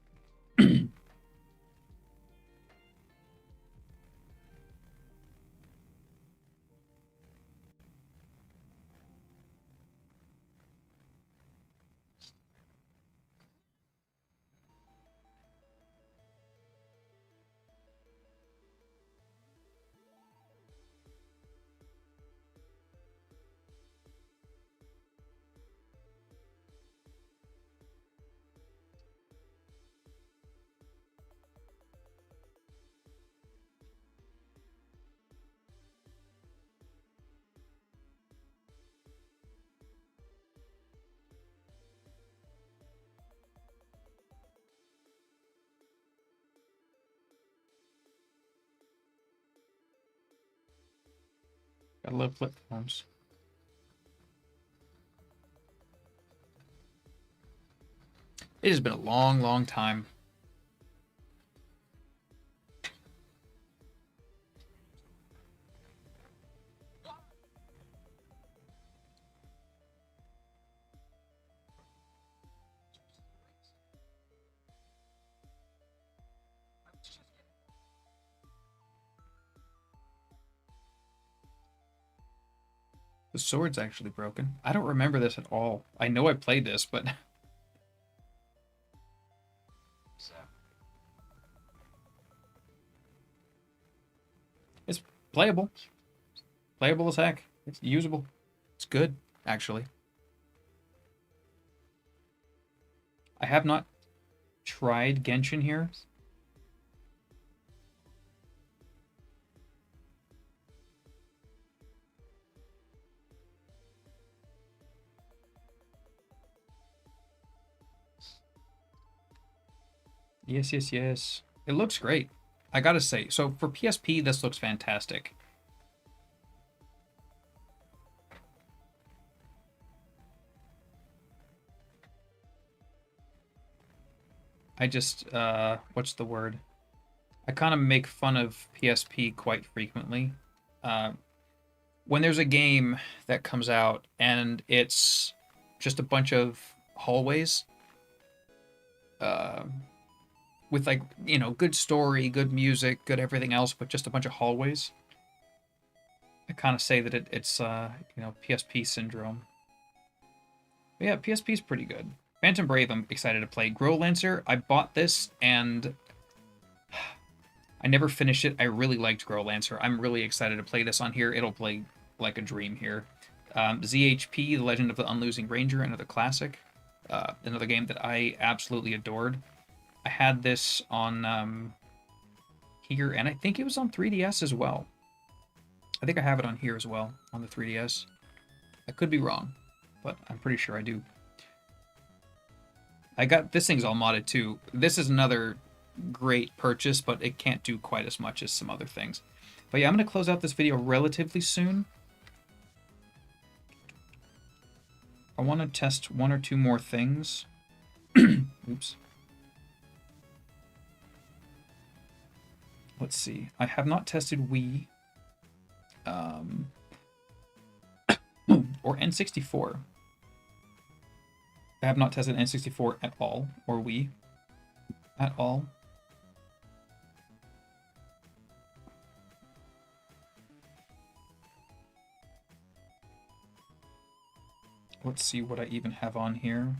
Gotta love flip phones. It has been a long, long time. The sword's actually broken. I don't remember this at all. I know I played this, but... It's playable. Playable as heck. It's usable. It's good, actually. I have not tried Genshin here. Yes, yes, yes. It looks great. I gotta say, so for PSP, this looks fantastic. I just, what's the word? I kind of make fun of PSP quite frequently. When there's a game that comes out and it's just a bunch of hallways, with, like, you know, good story, good music, good everything else, but just a bunch of hallways, I kind of say that it's you know, PSP syndrome. But yeah, PSP's pretty good. Phantom Brave, I'm excited to play. Growlancer, I bought this and I never finished it. I really liked Growlancer. I'm really excited to play this on here. It'll play like a dream here. ZHP, The Legend of the Unlosing Ranger, another classic. Another game that I absolutely adored. I had this on here, and I think it was on 3DS as well. I think I have it on here as well, on the 3DS. I could be wrong, but I'm pretty sure I do. I got, this thing's all modded too. This is another great purchase, but it can't do quite as much as some other things. But yeah, I'm going to close out this video relatively soon. I want to test one or two more things. Oops. Let's see. I have not tested Wii. Or N64. I have not tested N64 at all, or Wii at all. Let's see what I even have on here.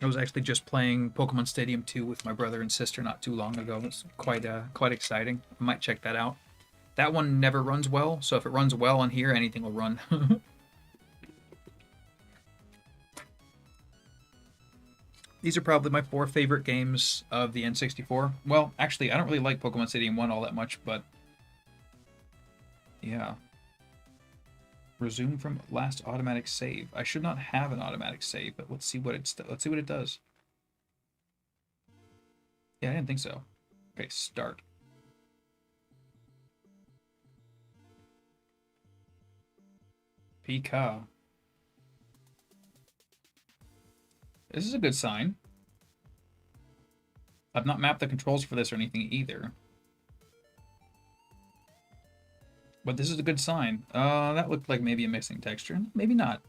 I was actually just playing Pokemon Stadium 2 with my brother and sister not too long ago. It's quite exciting. I might check that out. That one never runs well, so if it runs well on here, anything will run. These are probably my 4 favorite games of the N64. Well, actually, I don't really like Pokemon Stadium 1 all that much, but yeah. Resume from last automatic save. I should not have an automatic save, but let's see what it does. Yeah, I didn't think so. Okay, start. Pika. This is a good sign. I've not mapped the controls for this or anything either. But this is a good sign. That looked like maybe a missing texture. Maybe not.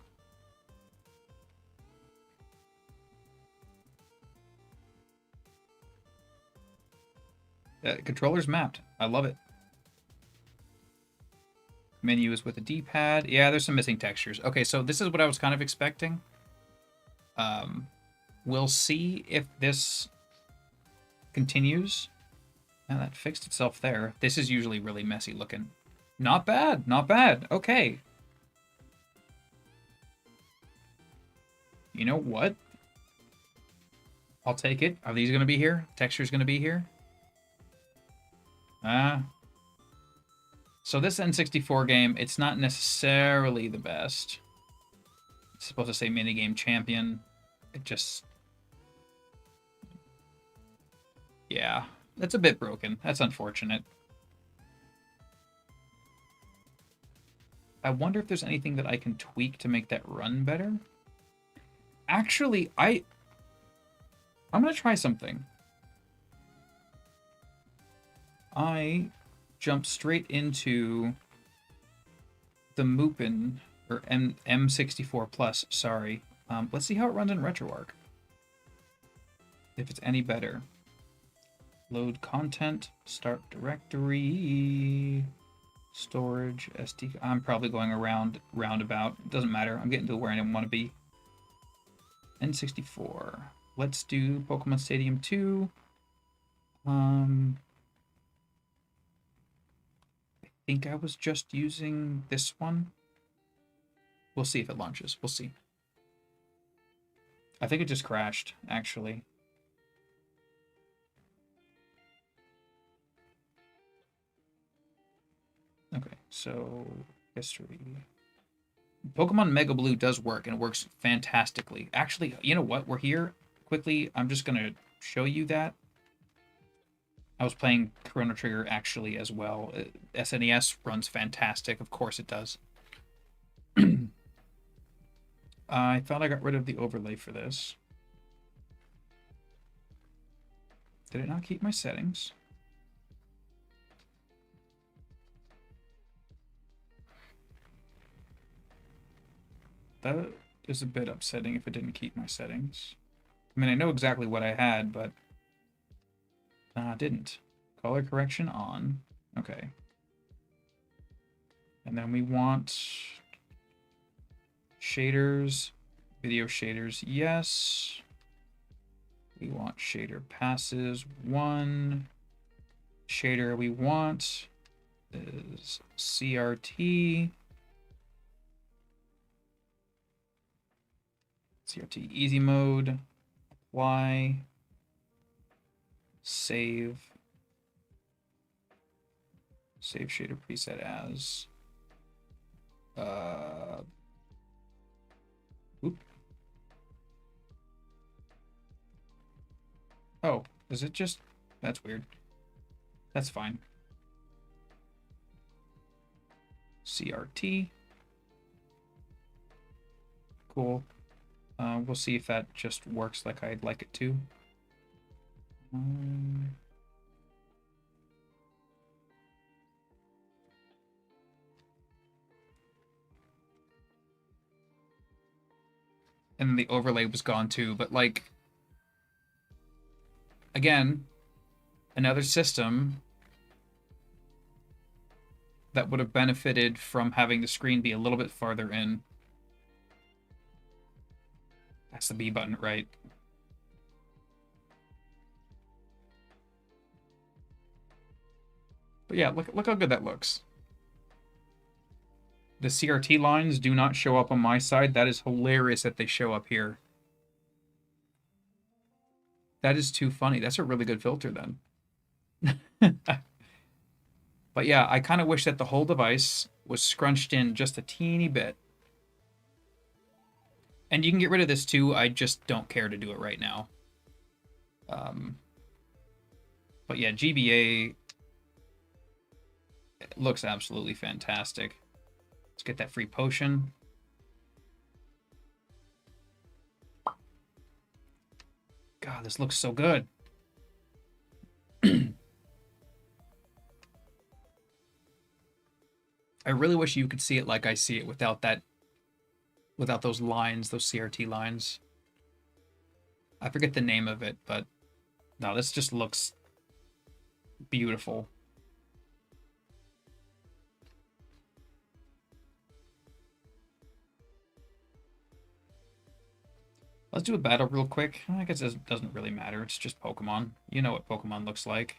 Controller's mapped. I love it. Menu is with a D-pad. Yeah, there's some missing textures. Okay, so this is what I was kind of expecting. We'll see if this continues. And that fixed itself there. This is usually really messy looking. Not bad, not bad. Okay. You know what? I'll take it. Are these going to be here? Texture's going to be here? So this N64 game, it's not necessarily the best. It's supposed to say minigame champion. It just... yeah, that's a bit broken. That's unfortunate. I wonder if there's anything that I can tweak to make that run better. Actually, I'm gonna try something. I jumped straight into the Mupen, or M64 Plus, sorry. Let's see how it runs in RetroArch. If it's any better. Load content, start directory, storage, SD. I'm probably going roundabout. It doesn't matter. I'm getting to where I want to be. N64. Let's do Pokemon Stadium 2. I think I was just using this one. We'll see if it launches. We'll see. I think it just crashed, actually. Okay, so history. Pokemon Mega Blue does work, and it works fantastically. Actually, you know what? We're here. Quickly, I'm just going to show you that. I was playing Chrono Trigger, actually, as well. SNES runs fantastic. Of course it does. I thought I got rid of the overlay for this. Did it not keep my settings? That is a bit upsetting if it didn't keep my settings. I mean, I know exactly what I had, but didn't. Color correction on. Okay. And then we want shaders, video shaders, yes. We want shader passes, 1. Shader we want is CRT. CRT easy mode, apply, save shader preset as, oh, is it just, that's weird. That's fine. CRT. Cool. We'll see if that just works like I'd like it to. And the overlay was gone too, but like, again, another system that would have benefited from having the screen be a little bit farther in. That's the B button, right? But yeah, look how good that looks. The CRT lines do not show up on my side. That is hilarious that they show up here. That is too funny. That's a really good filter then. But yeah, I kind of wish that the whole device was scrunched in just a teeny bit. And you can get rid of this too. I just don't care to do it right now. But yeah, GBA looks absolutely fantastic. Let's get that free potion. God, this looks so good. I really wish you could see it like I see it without that, without those lines, those CRT lines. I forget the name of it, but no, this just looks beautiful. Let's do a battle real quick. I guess it doesn't really matter. It's just Pokemon. You know what Pokemon looks like.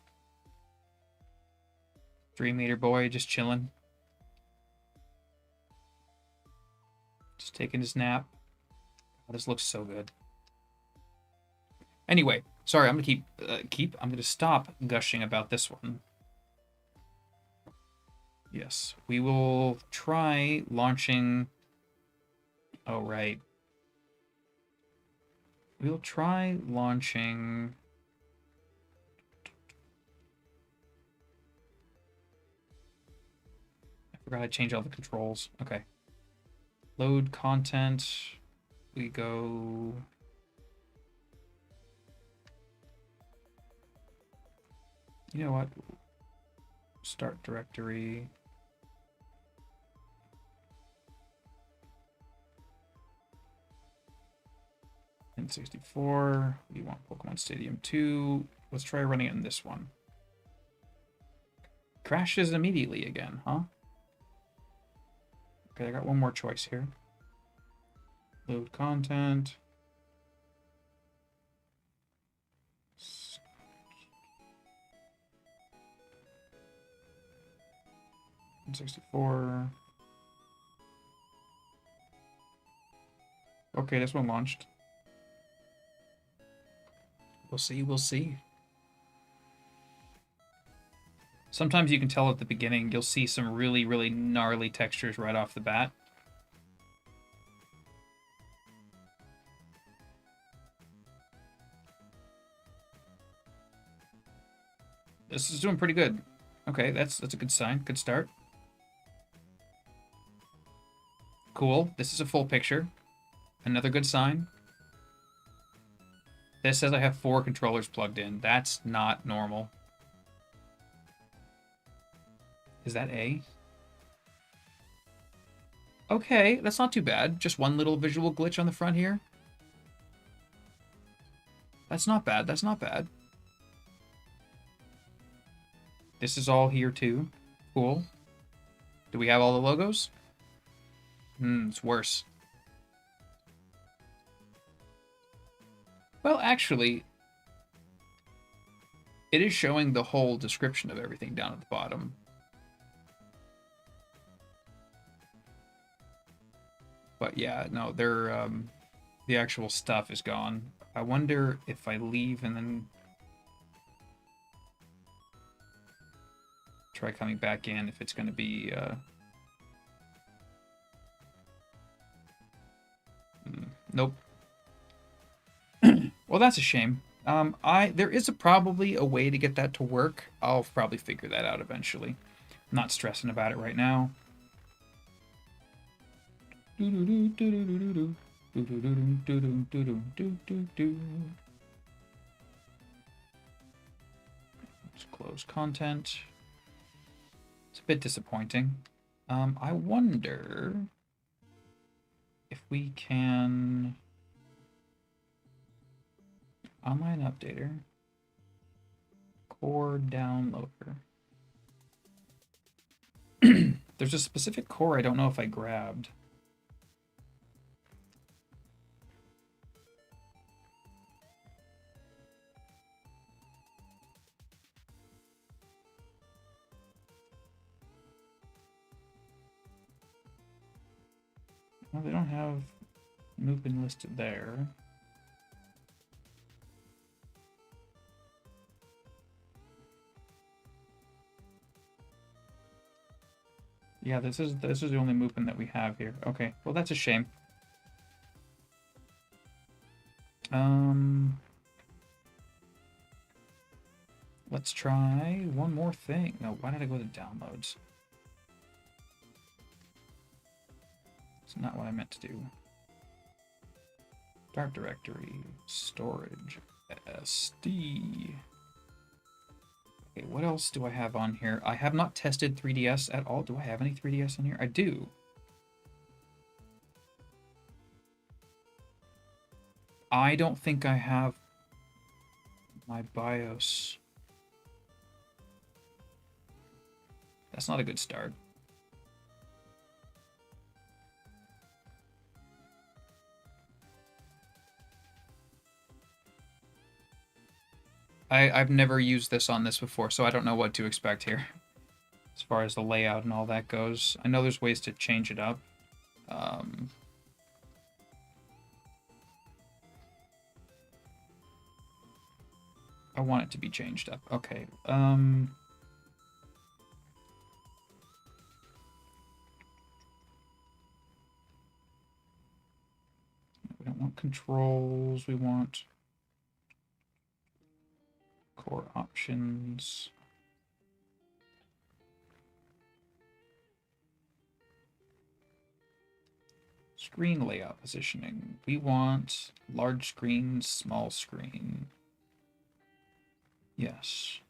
3-meter boy just chilling. Just taking his nap. Oh, this looks so good. Anyway, sorry, I'm gonna I'm gonna stop gushing about this one. Yes, we will try launching. Oh, right. We'll try launching. I Forgot I changed all the controls. Okay. Load content. We go... You know what? Start directory. N64. We want Pokemon Stadium 2. Let's try running it in this one. Crashes immediately again, huh? Okay, I got one more choice here. Load content. N64. Okay, this one launched. We'll see, we'll see. Sometimes you can tell at the beginning, you'll see some really, really gnarly textures right off the bat. This is doing pretty good. Okay, that's a good sign. Good start. Cool. This is a full picture. Another good sign. This says I have 4 controllers plugged in. That's not normal. Is that A? Okay, that's not too bad. Just one little visual glitch on the front here. That's not bad. That's not bad. This is all here too. Cool. Do we have all the logos? It's worse. Well, actually, it is showing the whole description of everything down at the bottom. But yeah, no, they're the actual stuff is gone. I wonder if I leave and then try coming back in, if it's going to be nope. Well, that's a shame. There is probably a way to get that to work. I'll probably figure that out eventually. I'm not stressing about it right now. Let's close content. It's a bit disappointing. I wonder if we can... Online updater. Core downloader. There's a specific core I don't know if I grabbed. Well, they don't have Mupin listed there. Yeah, this is the only Mupin that we have here. Okay, well that's a shame. Let's try one more thing. No, why did I go to downloads? It's not what I meant to do. Start directory, storage, SD. Okay, what else do I have on here? I have not tested 3DS at all. Do I have any 3DS on here? I do. I don't think I have my BIOS. That's not a good start. I've never used this on this before, so I don't know what to expect here as far as the layout and all that goes. I know there's ways to change it up. I want it to be changed up. Okay. We don't want controls. We want core options. Screen layout positioning. We want large screen, small screen. Yes.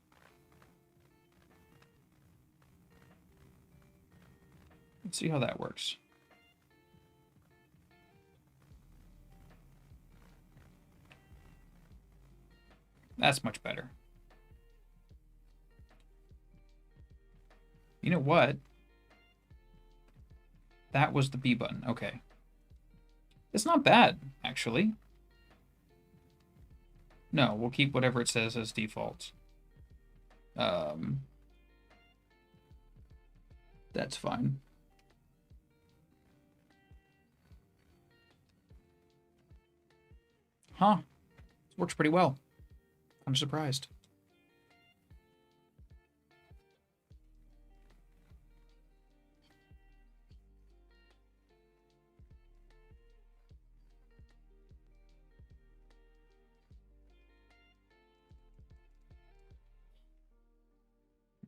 Let's see how that works. That's much better. You know what? That was the B button. Okay. It's not bad, actually. No, we'll keep whatever it says as default. That's fine. Huh. It works pretty well. I'm surprised.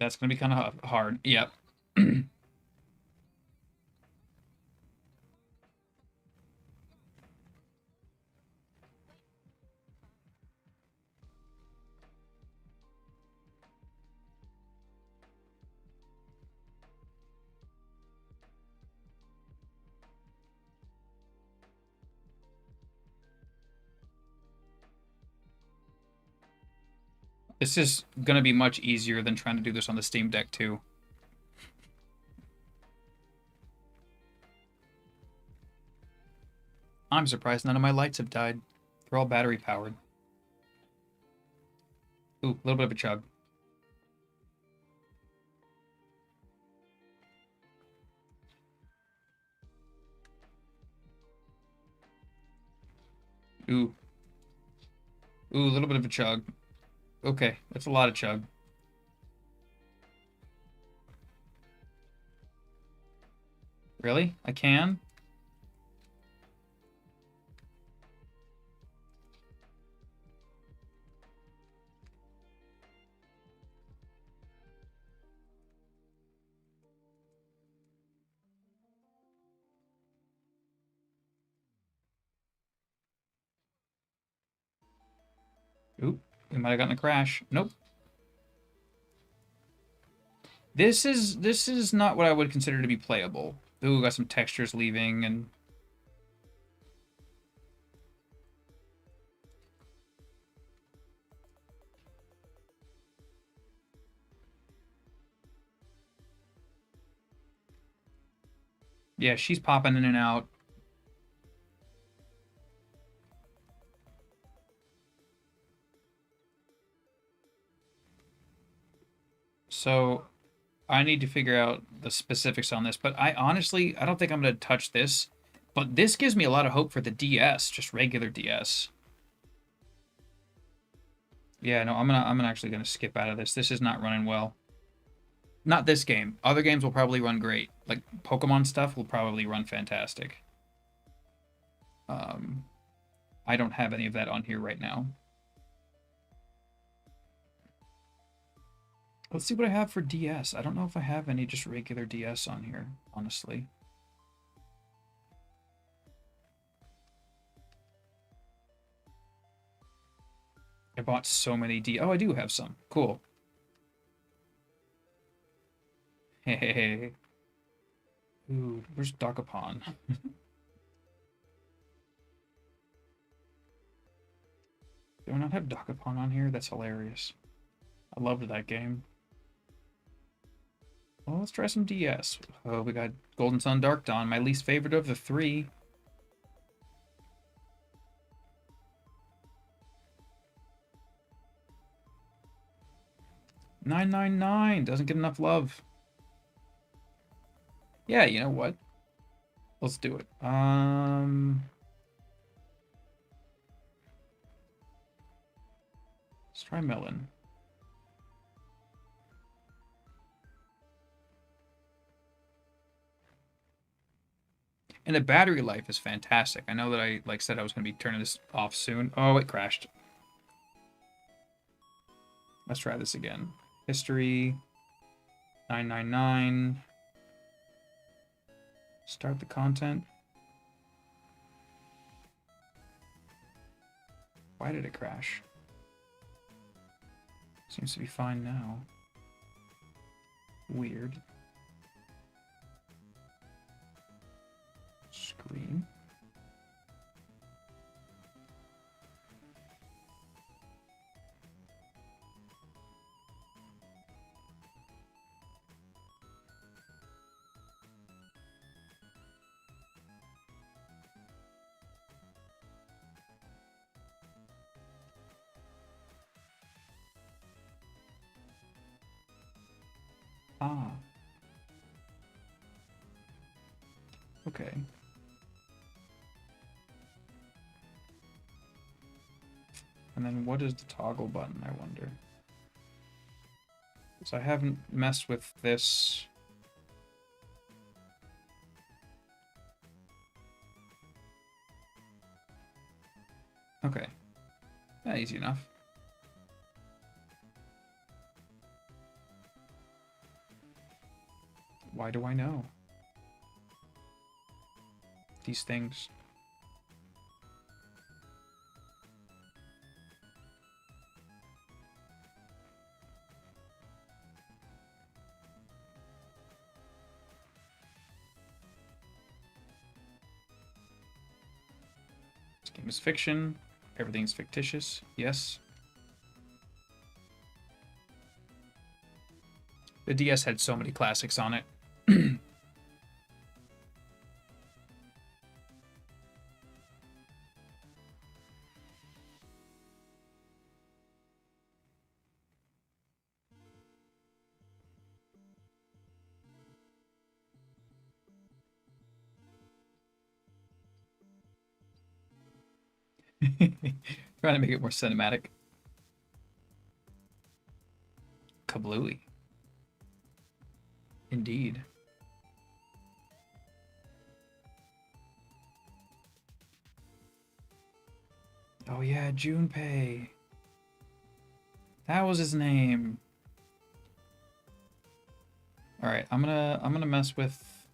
That's going to be kind of hard. Yep. This is going to be much easier than trying to do this on the Steam Deck, too. I'm surprised none of my lights have died. They're all battery powered. Ooh, a little bit of a chug. Ooh. Ooh, a little bit of a chug. Okay, that's a lot of chug. Really? I can? Oop, we might have gotten a crash. Nope. This is not what I would consider to be playable. Ooh, got some textures leaving and yeah, she's popping in and out. So I need to figure out the specifics on this, but I don't think I'm going to touch this. But this gives me a lot of hope for the DS, just regular DS. Yeah, no, I'm actually gonna skip out of this. This is not running well. Not this game. Other games will probably run great. Like Pokemon stuff will probably run fantastic. I don't have any of that on here right now. Let's see what I have for DS. I don't know if I have any just regular DS on here, honestly. I bought so many D. Oh, I do have some. Cool. Hey. Ooh, where's Dokapon? Do I not have Dokapon on here? That's hilarious. I loved that game. Well, let's try some DS. Oh, we got Golden Sun Dark Dawn, my least favorite of the three. $9.99 doesn't get enough love. Yeah, you know what? Let's do it. Let's try Melon. And the battery life is fantastic. I know that I said I was going to be turning this off soon. Oh, it crashed. Let's try this again. History. 999. Start the content. Why did it crash? Seems to be fine now. Weird. Screen. Ah. Okay. And then what is the toggle button, I wonder? So I haven't messed with this. Okay. Yeah, easy enough. Why do I know these things? This game is fiction. Everything's fictitious. Yes. The DS had so many classics on it. Trying to make it more cinematic. Kablooey. Indeed. Oh yeah, Junpei. That was his name. All right, I'm gonna mess with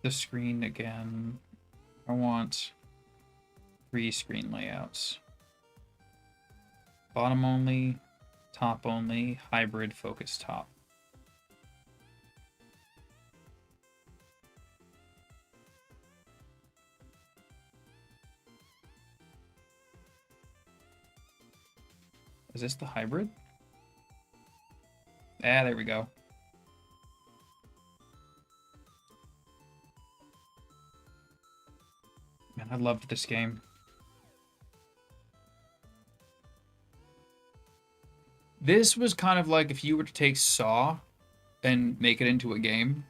the screen again. I want 3 screen layouts. Bottom only, top only, hybrid, focus top. Is this the hybrid? Ah, there we go. Man, I loved this game. This was kind of like if you were to take Saw and make it into a game.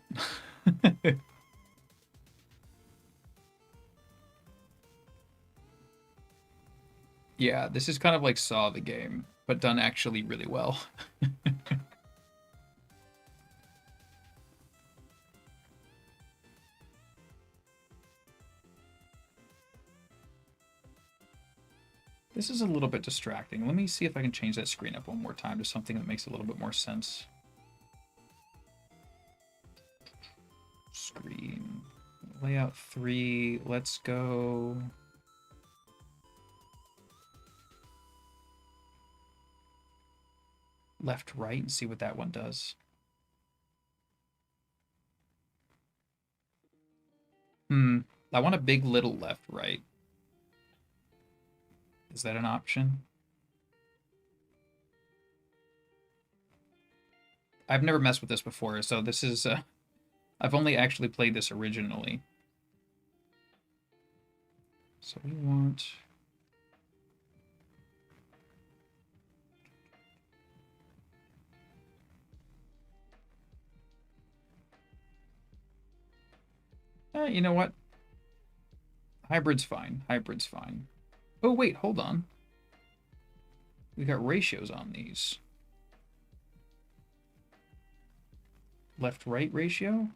Yeah, this is kind of like Saw the game, but done actually really well. This is a little bit distracting. Let me see if I can change that screen up one more time to something that makes a little bit more sense. Screen. Layout 3. Let's go... left, right, and see what that one does. I want a big little left, right. Is that an option? I've never messed with this before, so this is, I've only actually played this originally. So we want... you know what? Hybrid's fine. Hybrid's fine. Oh, wait, hold on. We got ratios on these. Left-right ratio?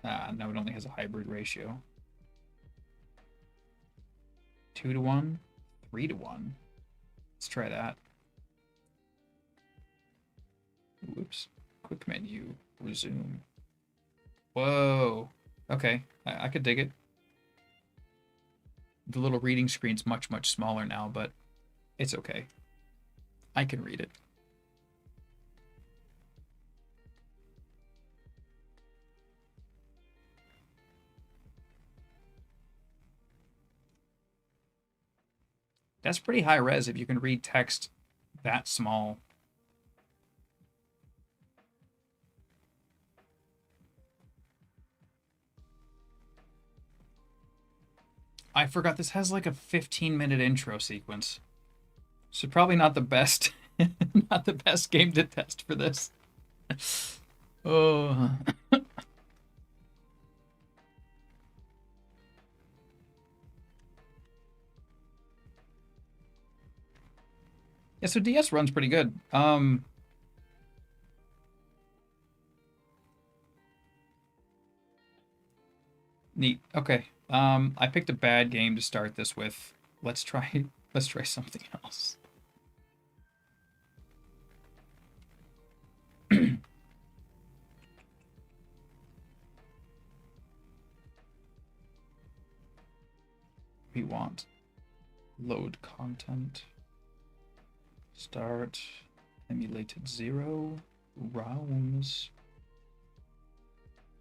Ah, no, it only has a hybrid ratio. 2-to-1, 3-to-1. Let's try that. Whoops. Quick menu. Resume. Whoa. Okay, I could dig it. The little reading screen's much, much smaller now, but it's okay. I can read it. That's pretty high res if you can read text that small. I forgot this has like a 15-minute intro sequence. So probably not the best not the best game to test for this. Oh. Yeah, so DS runs pretty good. Neat. Okay. I picked a bad game to start this with. Let's try something else. We want load content. Start emulated 0 rounds.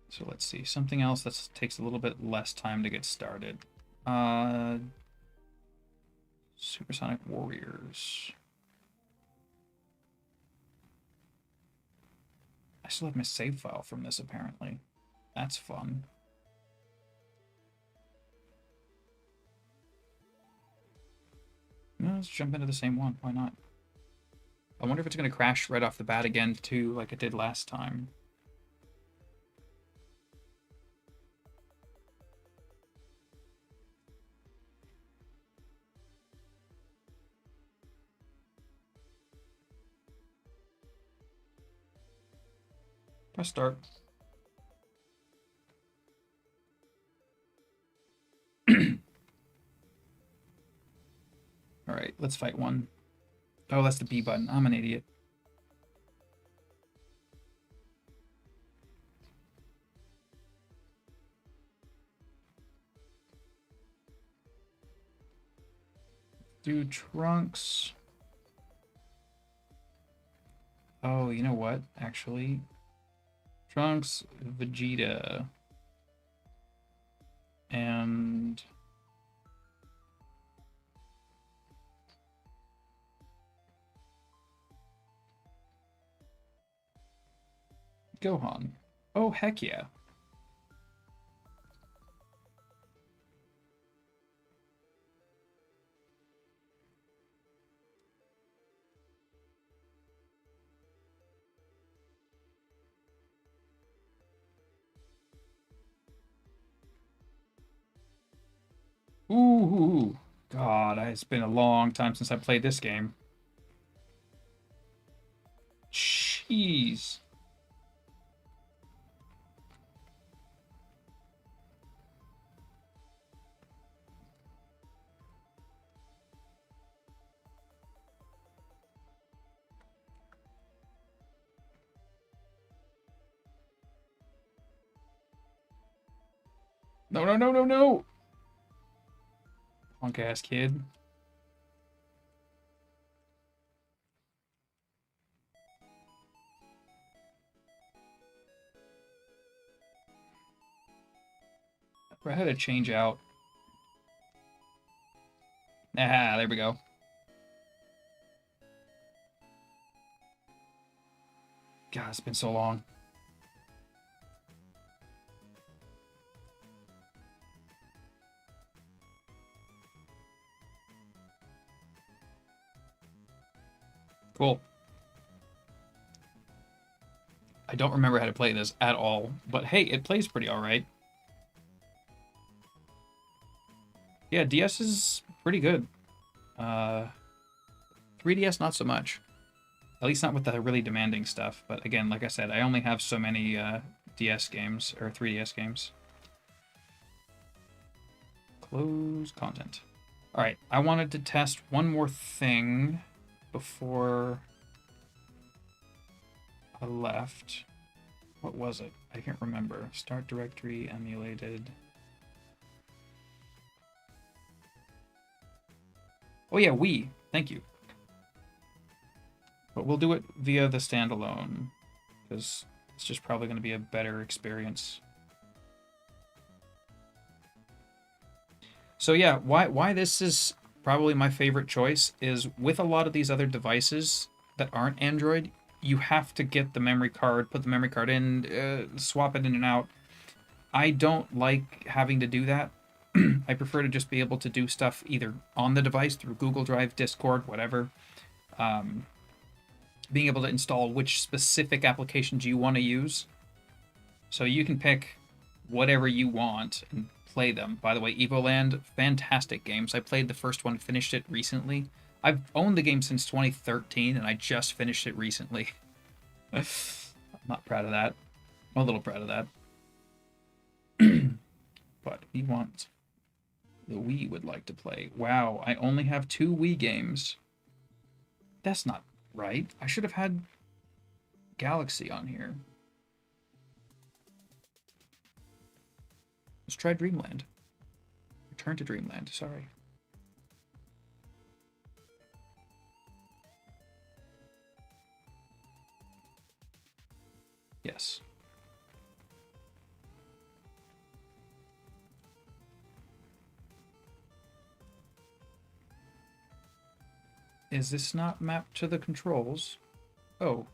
So let's see, something else that takes a little bit less time to get started. Supersonic Warriors. I still have my save file from this, apparently. That's fun. No, let's jump into the same one. Why not? I wonder if it's going to crash right off the bat again, too, like it did last time. Press start. All right, let's fight one. Oh, that's the B button. I'm an idiot. Do Trunks. Oh, you know what? Actually, Trunks, Vegeta, and Gohan. Oh, heck yeah. Ooh, God, it's been a long time since I played this game. Jeez. No, no, no, no, no! Punk ass kid. I had to change out. Ah, there we go. God, it's been so long. Cool. I don't remember how to play this at all, but hey, it plays pretty alright. Yeah, DS is pretty good. 3DS not so much. At least not with the really demanding stuff. But again, like I said, I only have so many DS games, or 3DS games. Close content. Alright, I wanted to test one more thing before I left. What was it? I can't remember. Start directory emulated. Oh yeah, Wii. Thank you. But we'll do it via the standalone, because it's just probably going to be a better experience. So yeah, why this is probably my favorite choice is with a lot of these other devices that aren't Android, you have to get the memory card, put the memory card in, swap it in and out. I don't like having to do that. I prefer to just be able to do stuff either on the device through Google Drive, Discord, whatever. Being able to install which specific applications you want to use. So you can pick whatever you want and play them. By the way, Evoland, fantastic games. I played the first one, finished it recently. I've owned the game since 2013, and I just finished it recently. I'm not proud of that. I'm a little proud of that. But we want the Wii would like to play. Wow, I only have 2 Wii games. That's not right. I should have had Galaxy on here. Let's try Dreamland. Return to Dreamland, sorry. Yes. Is this not mapped to the controls? Oh.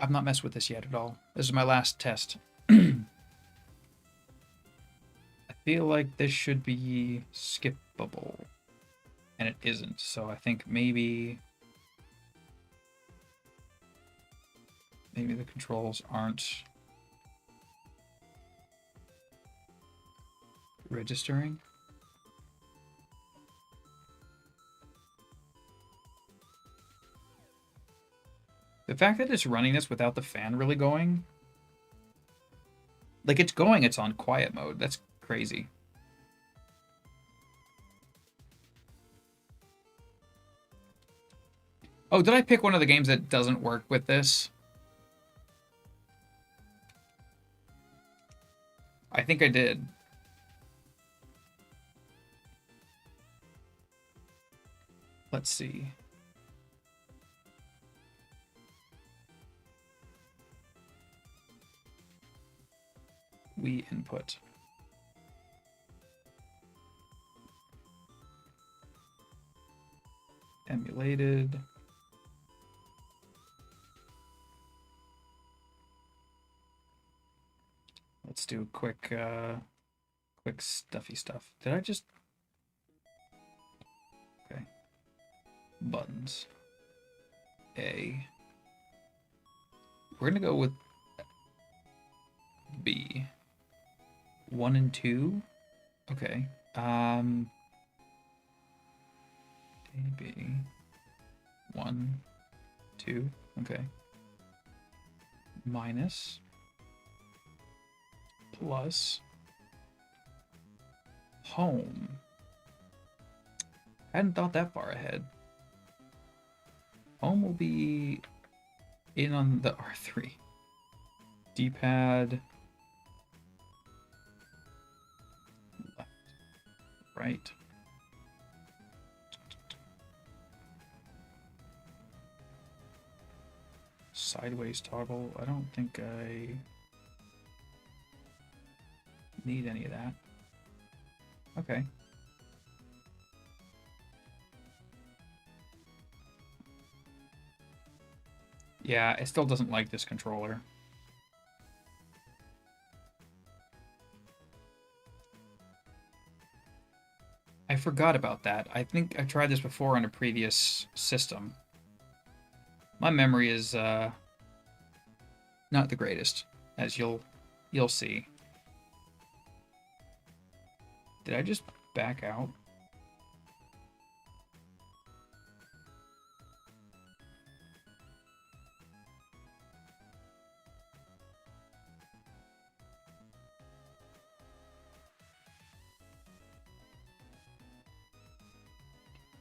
I've not messed with this yet at all. This is my last test. I feel like this should be skippable. And it isn't, so I think maybe the controls aren't registering. The fact that it's running this without the fan really going, like it's going, it's on quiet mode. That's crazy. Oh, did I pick one of the games that doesn't work with this? I think I did. Let's see. Wii input. Emulated. Let's do quick stuffy stuff. Did I just... Okay. Buttons. A. We're gonna go with B. 1 and 2. Okay. A, B. 1, 2. Okay. Minus. Plus. Home. I hadn't thought that far ahead. Home will be in on the R3. D-pad. Left. Right. Sideways toggle. I don't think I need any of that. Okay. Yeah, it still doesn't like this controller. I forgot about that. I think I tried this before on a previous system. My memory is not the greatest, as you'll see. Did I just back out?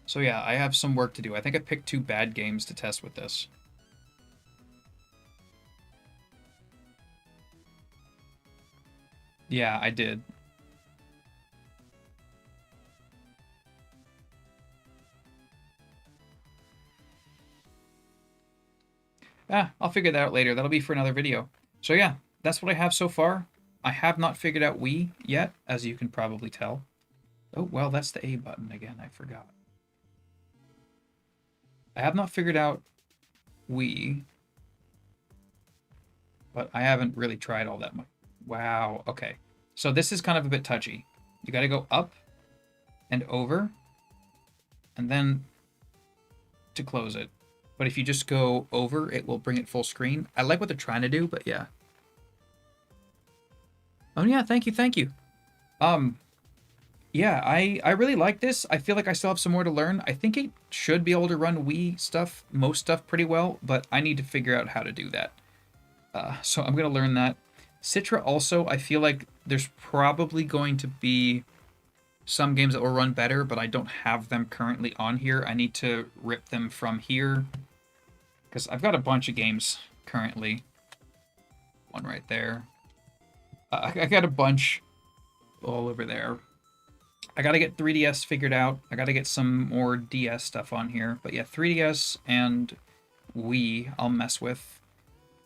So yeah, I have some work to do. I think I picked 2 bad games to test with this. Yeah, I did. Ah, I'll figure that out later. That'll be for another video. So yeah, that's what I have so far. I have not figured out Wii yet, as you can probably tell. Oh, well, that's the A button again. I forgot. I have not figured out Wii, but I haven't really tried all that much. Wow, okay. So this is kind of a bit touchy. You gotta go up and over, and then to close it. But if you just go over, it will bring it full screen. I like what they're trying to do, but yeah. Oh yeah, thank you, thank you. Yeah, I really like this. I feel like I still have some more to learn. I think it should be able to run Wii stuff, most stuff pretty well, but I need to figure out how to do that. So I'm going to learn that. Citra also, I feel like there's probably going to be some games that will run better, but I don't have them currently on here. I need to rip them from here, because I've got a bunch of games currently. One right there. I got a bunch all over there. I gotta get 3DS figured out. I gotta get some more DS stuff on here. But yeah, 3DS and Wii I'll mess with.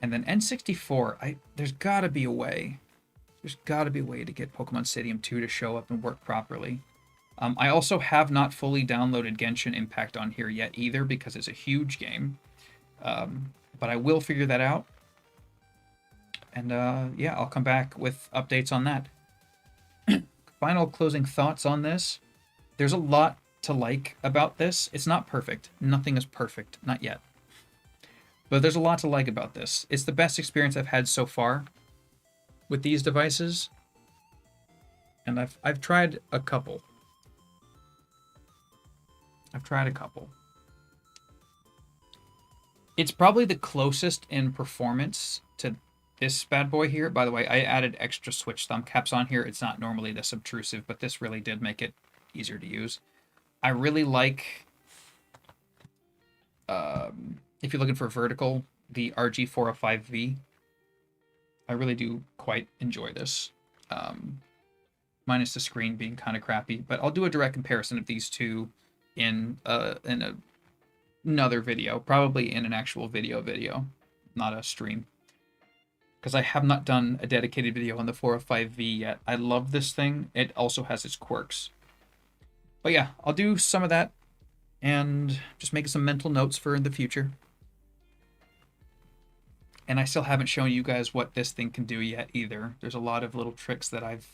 And then N64, there's gotta be a way. There's gotta be a way to get Pokemon Stadium 2 to show up and work properly. I also have not fully downloaded Genshin Impact on here yet either, because it's a huge game. But I will figure that out. And yeah, I'll come back with updates on that. Final closing thoughts on this. There's a lot to like about this. It's not perfect. Nothing is perfect. Not yet. But there's a lot to like about this. It's the best experience I've had so far with these devices. And I've tried a couple. It's probably the closest in performance to this bad boy here. By the way, I added extra switch thumb caps on here. It's not normally this obtrusive, but this really did make it easier to use. I really like, if you're looking for vertical, the RG405V. I really do quite enjoy this. Minus the screen being kind of crappy, but I'll do a direct comparison of these two in another video, probably in an actual video, not a stream. Because I have not done a dedicated video on the 405V yet. I love this thing. It also has its quirks. But yeah, I'll do some of that and just make some mental notes for the future. And I still haven't shown you guys what this thing can do yet either. There's a lot of little tricks that I've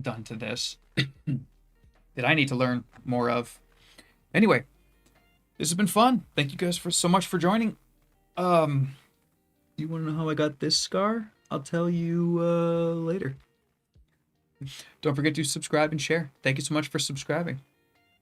done to this that I need to learn more of. Anyway, this has been fun. Thank you guys so much for joining. You want to know how I got this scar? I'll tell you later. Don't forget to subscribe and share. Thank you so much for subscribing.